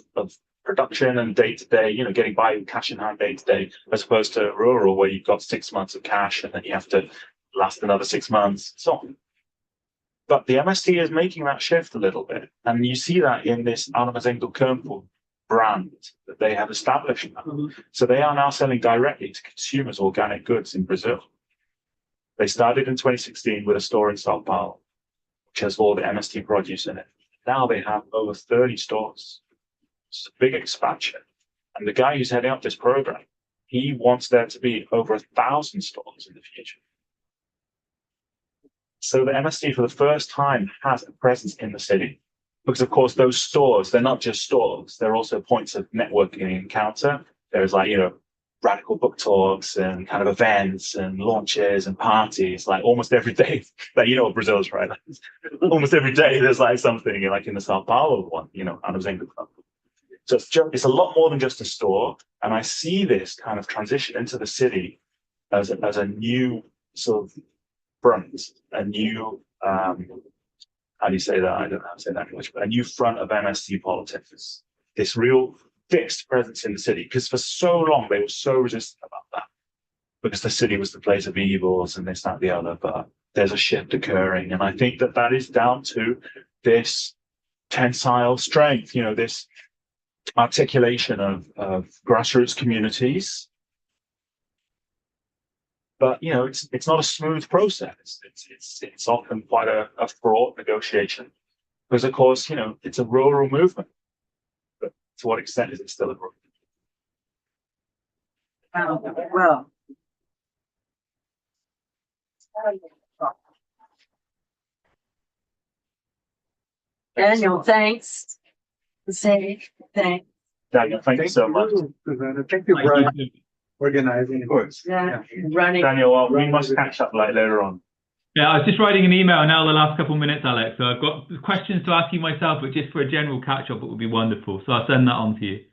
production and day-to-day, getting by with cash in hand day-to-day, as opposed to rural where you've got 6 months of cash and then you have to last another 6 months, so on. But the MST is making that shift a little bit. And you see that in this Armazém Campo brand that they have established now. So they are now selling directly to consumers organic goods in Brazil. They started in 2016 with a store in Sao Paulo, which has all the MST produce in it. Now they have over 30 stores. It's a big expansion. And the guy who's heading up this program, he wants there to be over 1,000 stores in the future. So the MST for the first time has a presence in the city. Because of course, those stores, they're not just stores, they're also points of networking and encounter. There's radical book talks and kind of events and launches and parties, almost every day. What Brazil is, right? Almost every day there's something, in the Sao Paulo one, Armazém do Campo. So it's a lot more than just a store. And I see this kind of transition into the city as a new sort of front, a new, how do you say that? I don't know how to say that in English, but a new front of MST politics. This real fixed presence in the city, because for so long they were so resistant about that, because the city was the place of evils and this, that, the other. But there's a shift occurring, and I think that is down to this tensile strength, this articulation of grassroots communities. But it's not a smooth process. It's often quite a fraught negotiation, because of course it's a rural movement. But to what extent is it still a rural? Well, Daniel, thanks. Say thanks. Daniel, thank you so much. Thank you for organizing. Of course. Yeah, running. Daniel, we must catch up later on. Yeah, I was just writing an email now the last couple of minutes, Alex. So I've got questions to ask you myself, but just for a general catch up, it would be wonderful. So I'll send that on to you.